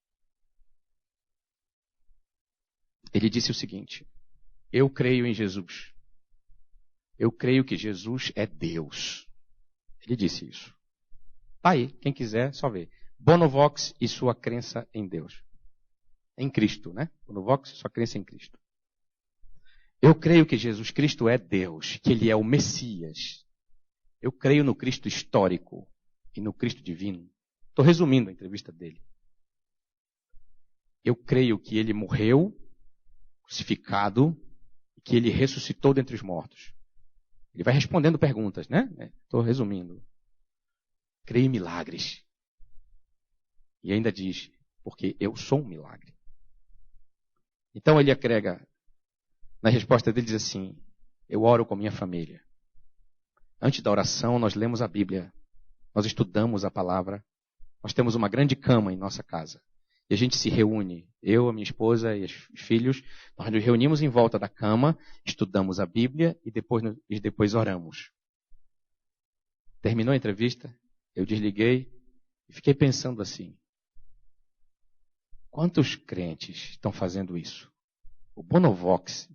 Ele disse o seguinte: eu creio em Jesus. Eu creio que Jesus é Deus. Ele disse isso. Tá aí, quem quiser, só ver. Bonovox e sua crença em Deus. Em Cristo, né? Bonovox e sua crença em Cristo. Eu creio que Jesus Cristo é Deus, que Ele é o Messias. Eu creio no Cristo histórico e no Cristo divino. Estou resumindo a entrevista dele. Eu creio que Ele morreu, crucificado, e que Ele ressuscitou dentre os mortos. Ele vai respondendo perguntas, né? Estou resumindo. Creio em milagres. E ainda diz, porque eu sou um milagre. Então ele agrega, na resposta dele diz assim, eu oro com minha família. Antes da oração nós lemos a Bíblia, nós estudamos a palavra, nós temos uma grande cama em nossa casa. E a gente se reúne, eu, a minha esposa e os filhos, nós nos reunimos em volta da cama, estudamos a Bíblia e depois oramos. Terminou a entrevista, eu desliguei e fiquei pensando assim, quantos crentes estão fazendo isso? O Bonovox,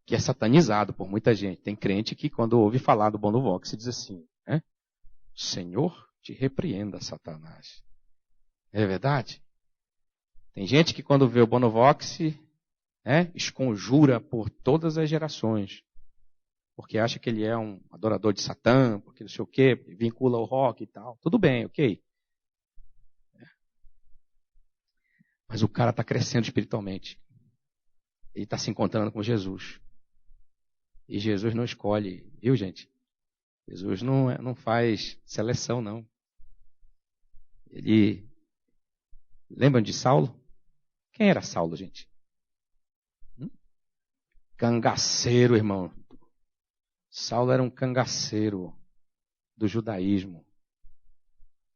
que é satanizado por muita gente, tem crente que quando ouve falar do Bonovox diz assim, né? Senhor te repreenda, Satanás. É verdade? Tem gente que quando vê o Bonovox, esconjura por todas as gerações. porque acha que ele é um adorador de Satã, porque não sei o quê, vincula o rock e tal. Tudo bem, ok. Mas o cara está crescendo espiritualmente. Ele está se encontrando com Jesus. E Jesus não escolhe, viu, gente? Jesus não faz seleção, não. Ele... Lembram de Saulo? Quem era Saulo, gente? Cangaceiro, irmão. Saulo era um cangaceiro do judaísmo.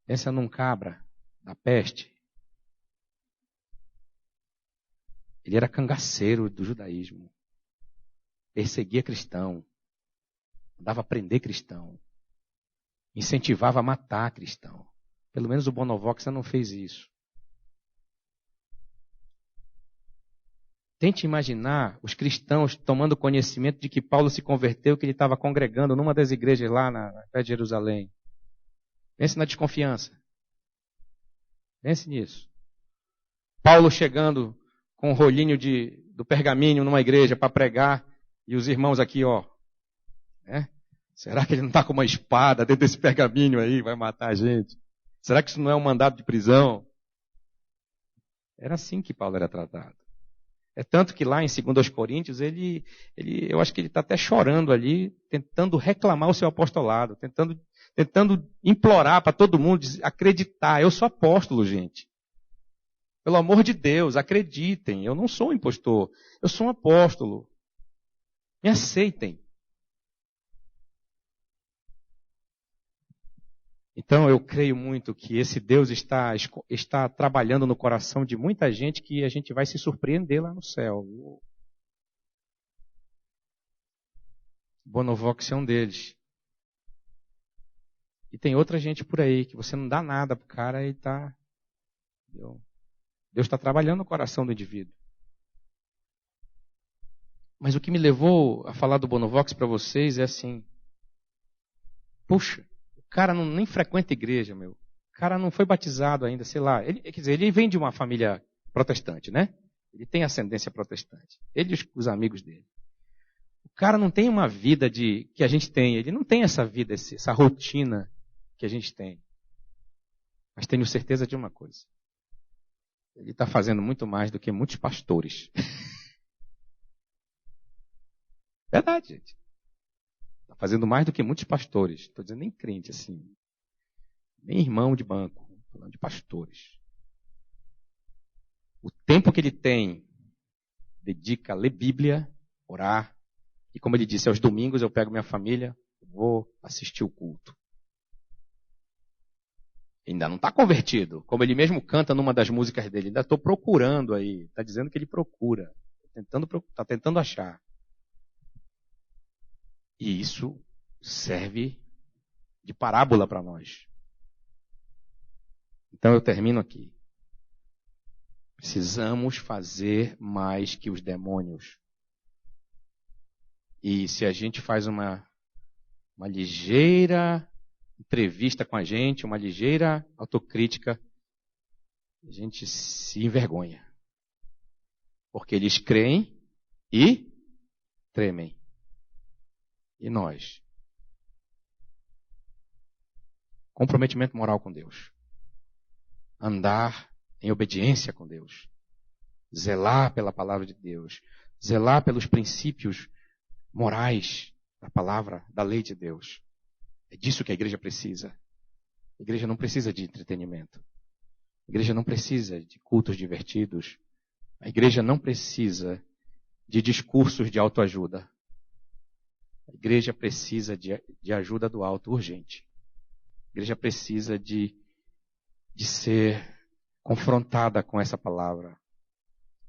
Pensa num cabra da peste. Ele era cangaceiro do judaísmo. Perseguia cristão. Mandava prender cristão. Incentivava a matar cristão. Pelo menos o Bonovox não fez isso. Tente imaginar os cristãos tomando conhecimento de que Paulo se converteu, que ele estava congregando numa das igrejas lá na pé de Jerusalém. Pense na desconfiança. Pense nisso. Paulo chegando com um rolinho do pergaminho numa igreja para pregar, e os irmãos aqui, ó. Né? Será que ele não está com uma espada dentro desse pergaminho aí, vai matar a gente? Será que isso não é um mandado de prisão? Era assim que Paulo era tratado. É tanto que lá em 2 Coríntios, eu acho que ele está até chorando ali, tentando reclamar o seu apostolado, tentando implorar para todo mundo acreditar. Eu sou apóstolo, gente. Pelo amor de Deus, acreditem. Eu não sou um impostor. Eu sou um apóstolo. Me aceitem. Então eu creio muito que esse Deus está trabalhando no coração de muita gente que a gente vai se surpreender lá no céu. Bonovox é um deles. E tem outra gente por aí que você não dá nada pro cara e tá... Deus está trabalhando no coração do indivíduo. Mas o que me levou a falar do Bonovox para vocês é assim... Puxa, o cara nem frequenta igreja, meu. O cara não foi batizado ainda, sei lá. Quer dizer, ele vem de uma família protestante, né? Ele tem ascendência protestante. Ele e os amigos dele. O cara não tem uma vida que a gente tem. Ele não tem essa vida, essa rotina que a gente tem. Mas tenho certeza de uma coisa. Ele está fazendo muito mais do que muitos pastores. Verdade, gente. Está fazendo mais do que muitos pastores. Estou dizendo nem crente, assim. Nem irmão de banco. Estou falando de pastores. O tempo que ele tem, dedica a ler Bíblia, orar. E como ele disse, aos domingos eu pego minha família, vou assistir o culto. Ainda não está convertido. Como ele mesmo canta numa das músicas dele. Ainda estou procurando aí. Está dizendo que ele procura. Está tentando achar. E isso serve de parábola para nós. Então eu termino aqui. Precisamos fazer mais que os demônios. E se a gente faz uma ligeira entrevista com a gente, uma ligeira autocrítica, a gente se envergonha. Porque eles creem e tremem. E nós? Comprometimento moral com Deus. Andar em obediência com Deus. Zelar pela palavra de Deus. Zelar pelos princípios morais da palavra, da lei de Deus. É disso que a igreja precisa. A igreja não precisa de entretenimento. A igreja não precisa de cultos divertidos. A igreja não precisa de discursos de autoajuda. A igreja precisa de ajuda do alto urgente. A igreja precisa de ser confrontada com essa palavra.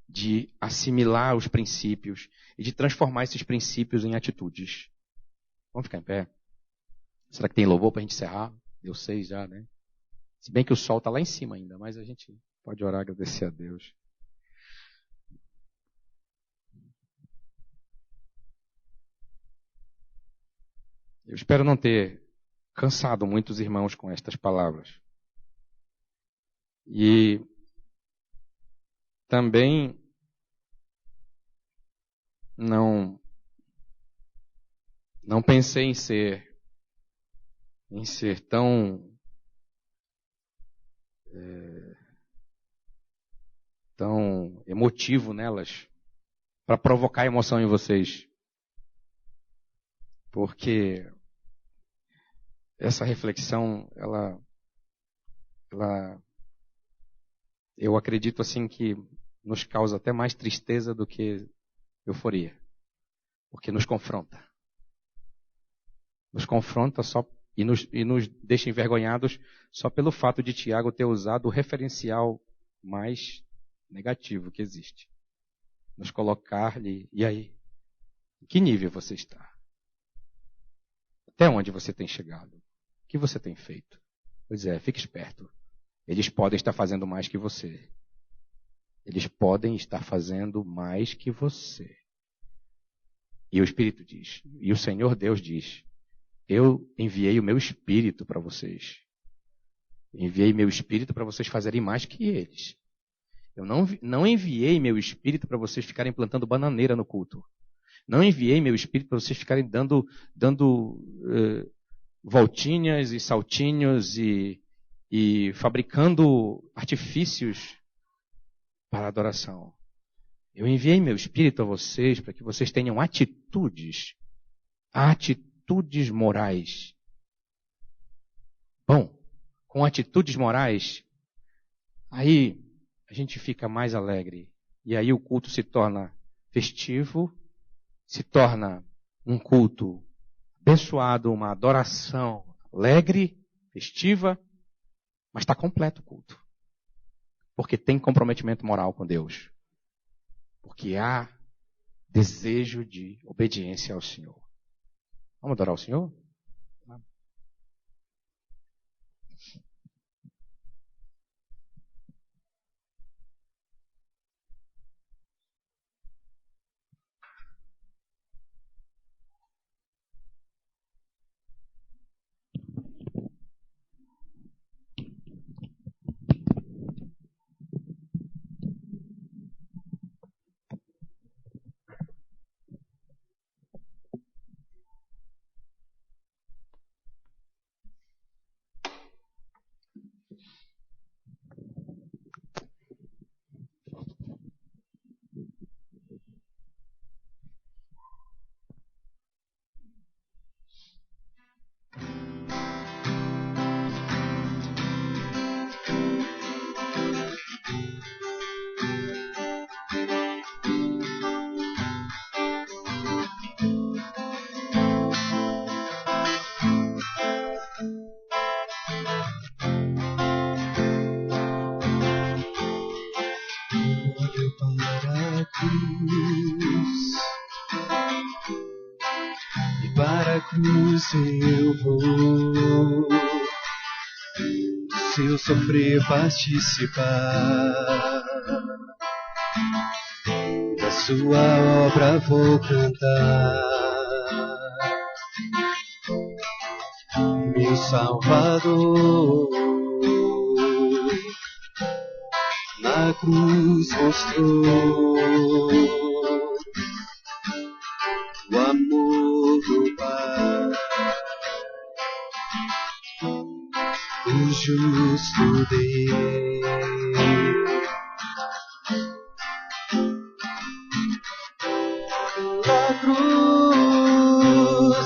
De assimilar os princípios e de transformar esses princípios em atitudes. Vamos ficar em pé? Será que tem louvor para a gente encerrar? Deu 6 já, né? Se bem que o sol está lá em cima ainda, mas a gente pode orar e agradecer a Deus. Eu espero não ter cansado muitos irmãos com estas palavras. E também não Não pensei em ser tão emotivo nelas para provocar emoção em vocês. Porque essa reflexão, eu acredito assim que nos causa até mais tristeza do que euforia. Porque nos confronta. Nos confronta e nos deixa envergonhados só pelo fato de Tiago ter usado o referencial mais negativo que existe. Nos colocar-lhe, e aí? Em que nível você está? Até onde você tem chegado? O que você tem feito? Pois é, fique esperto. Eles podem estar fazendo mais que você. Eles podem estar fazendo mais que você. E o Espírito diz, e o Senhor Deus diz, eu enviei o meu Espírito para vocês. Enviei meu Espírito para vocês fazerem mais que eles. Eu não enviei meu Espírito para vocês ficarem plantando bananeira no culto. Não enviei meu Espírito para vocês ficarem dando voltinhas e saltinhos e fabricando artifícios para a adoração. Eu enviei meu Espírito a vocês para que vocês tenham atitudes morais. Bom, com atitudes morais, aí a gente fica mais alegre. E aí o culto se torna festivo, se torna um culto abençoado, uma adoração alegre, festiva, mas está completo o culto. Porque tem comprometimento moral com Deus. Porque há desejo de obediência ao Senhor. Vamos adorar o Senhor? Eu vou, se eu sofrer, participar da sua obra, vou cantar. Meu Salvador na cruz mostrou o amor do Pai. O justo Deus na cruz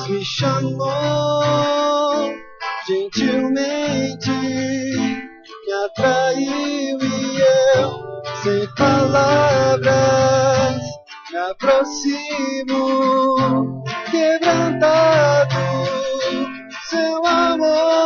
me chamou gentilmente, me atraiu e eu, sem palavras, me aproximo, quebrantado, seu amor.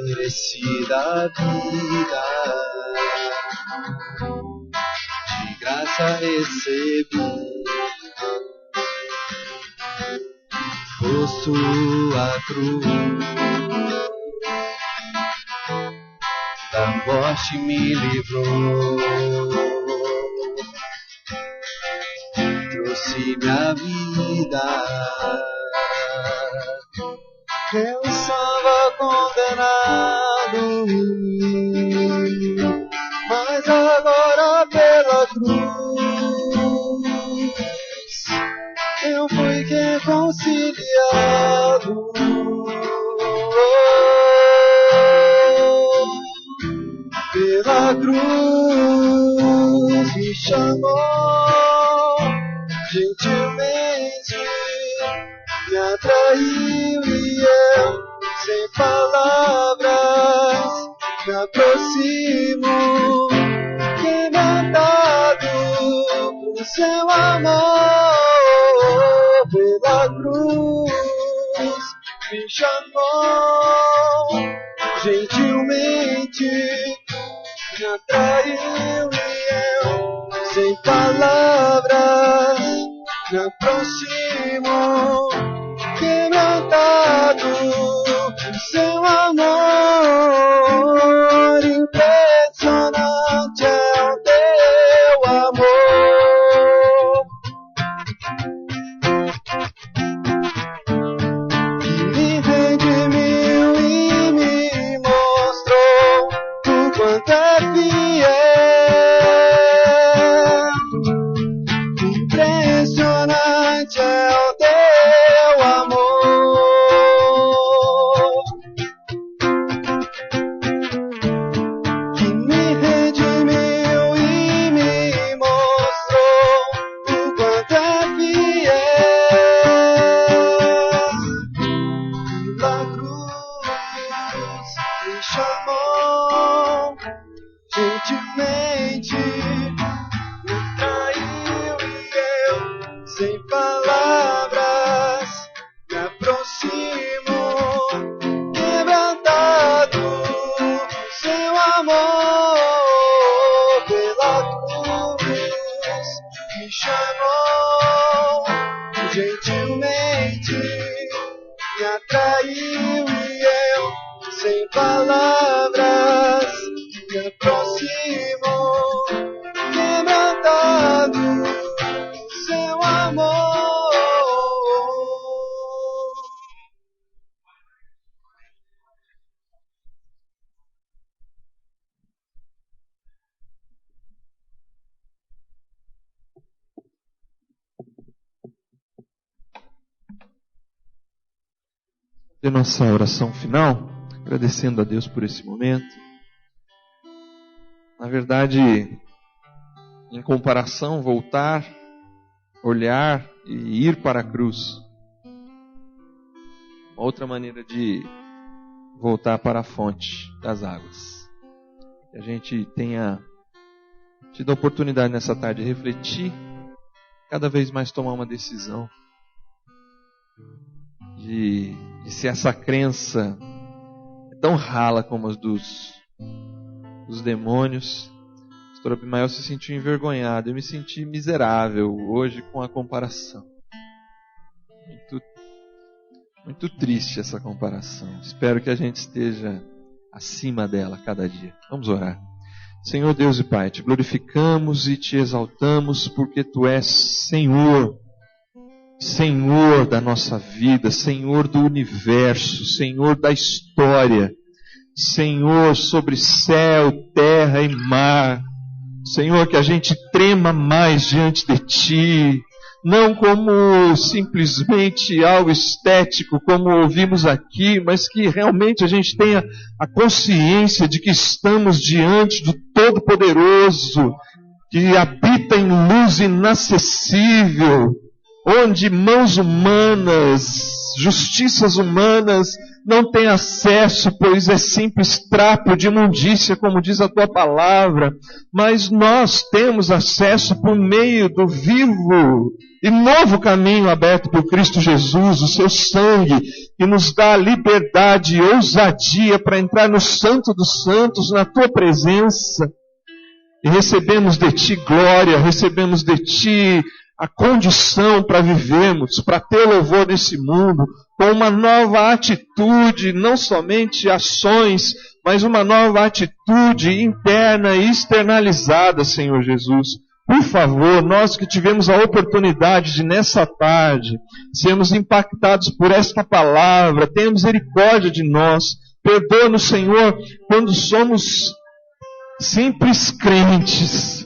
Merecida vida, de graça recebi, posto a cruz, da morte me livrou. trouxe minha vida. Eu estava condenado, mas agora pela cruz eu fui reconciliado. Pela cruz me chamou gentilmente, me atraiu e eu, sem palavras, me aproximo, quebrantado por seu amor. Pela cruz me chamou gentilmente, me atraiu e eu, sem palavras, me aproximo, quebrantado por seu amor. Impressionante é o teu amor, que me redimiu e me mostrou o quanto é fiel. Impressionante é o teu amor, que me redimiu e me mostrou o quanto é fiel. Pela cruz me chamou gentilmente, me traiu e eu, sem palavras, me aproximo, quebrantado por seu amor. Pela cruz me chamou gentilmente, me atraiu e eu, sem palavras, me aproximo, quebrantado por seu amor. De nossa oração final, agradecendo a Deus por esse momento. Na verdade, em comparação, voltar, olhar e ir para a cruz. Uma outra maneira de voltar para a fonte das águas. Que a gente tenha tido a oportunidade nessa tarde de refletir, cada vez mais tomar uma decisão de se essa crença é tão rala como as dos demônios. O pastor Abimael se sentiu envergonhado, eu me senti miserável hoje com a comparação. Muito triste essa comparação. Espero que a gente esteja acima dela cada dia. Vamos orar. Senhor Deus e Pai, te glorificamos e te exaltamos porque Tu és Senhor. Senhor da nossa vida, Senhor do universo, Senhor da história, Senhor sobre céu, terra e mar. Senhor, que a gente trema mais diante de Ti, não como simplesmente algo estético, como ouvimos aqui, mas que realmente a gente tenha a consciência de que estamos diante do Todo-Poderoso, que habita em luz inacessível, onde mãos humanas, justiças humanas não têm acesso, pois é simples trapo de imundícia, como diz a Tua palavra, mas nós temos acesso por meio do vivo e novo caminho aberto por Cristo Jesus, o Seu sangue, que nos dá liberdade e ousadia para entrar no Santo dos Santos, na Tua presença, e recebemos de Ti glória, recebemos de Ti a condição para vivermos, para ter louvor nesse mundo, com uma nova atitude, não somente ações, mas uma nova atitude interna e externalizada, Senhor Jesus. Por favor, nós que tivemos a oportunidade de nessa tarde sermos impactados por esta palavra, tenha misericórdia de nós, perdoa-nos, Senhor, quando somos simples crentes,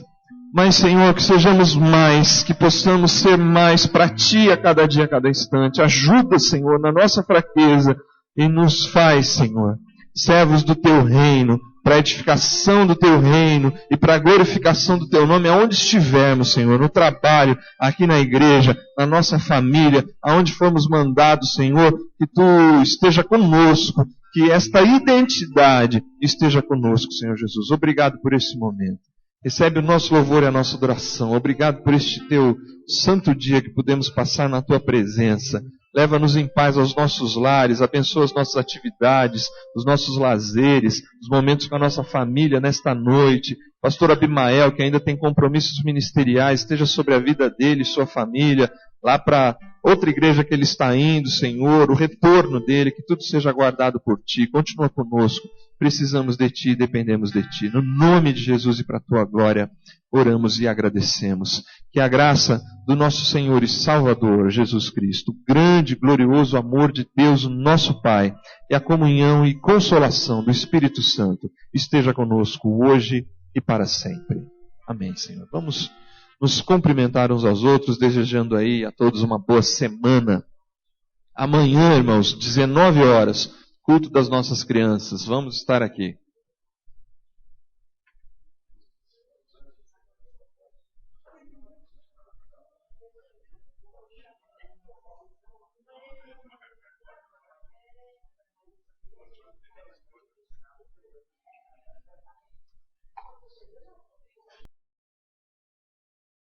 mas, Senhor, que sejamos mais, que possamos ser mais para Ti a cada dia, a cada instante. Ajuda, Senhor, na nossa fraqueza e nos faz, Senhor, servos do Teu reino, para a edificação do Teu reino e para a glorificação do Teu nome, aonde estivermos, Senhor, no trabalho, aqui na igreja, na nossa família, aonde formos mandados, Senhor, que Tu esteja conosco, que esta identidade esteja conosco, Senhor Jesus. Obrigado por esse momento. Recebe o nosso louvor e a nossa adoração. Obrigado por este Teu santo dia que pudemos passar na Tua presença. Leva-nos em paz aos nossos lares, abençoa as nossas atividades, os nossos lazeres, os momentos com a nossa família nesta noite. Pastor Abimael, que ainda tem compromissos ministeriais, esteja sobre a vida dele e sua família, lá para outra igreja que ele está indo, Senhor, o retorno dele, que tudo seja guardado por Ti. Continua conosco, precisamos de Ti e dependemos de Ti. No nome de Jesus e para a Tua glória, oramos e agradecemos. Que a graça do nosso Senhor e Salvador, Jesus Cristo, o grande e glorioso amor de Deus, o nosso Pai, e a comunhão e consolação do Espírito Santo esteja conosco hoje e para sempre. Amém, Senhor. Vamos nos cumprimentar uns aos outros, desejando aí a todos uma boa semana. Amanhã, irmãos, 19 horas, culto das nossas crianças. Vamos estar aqui.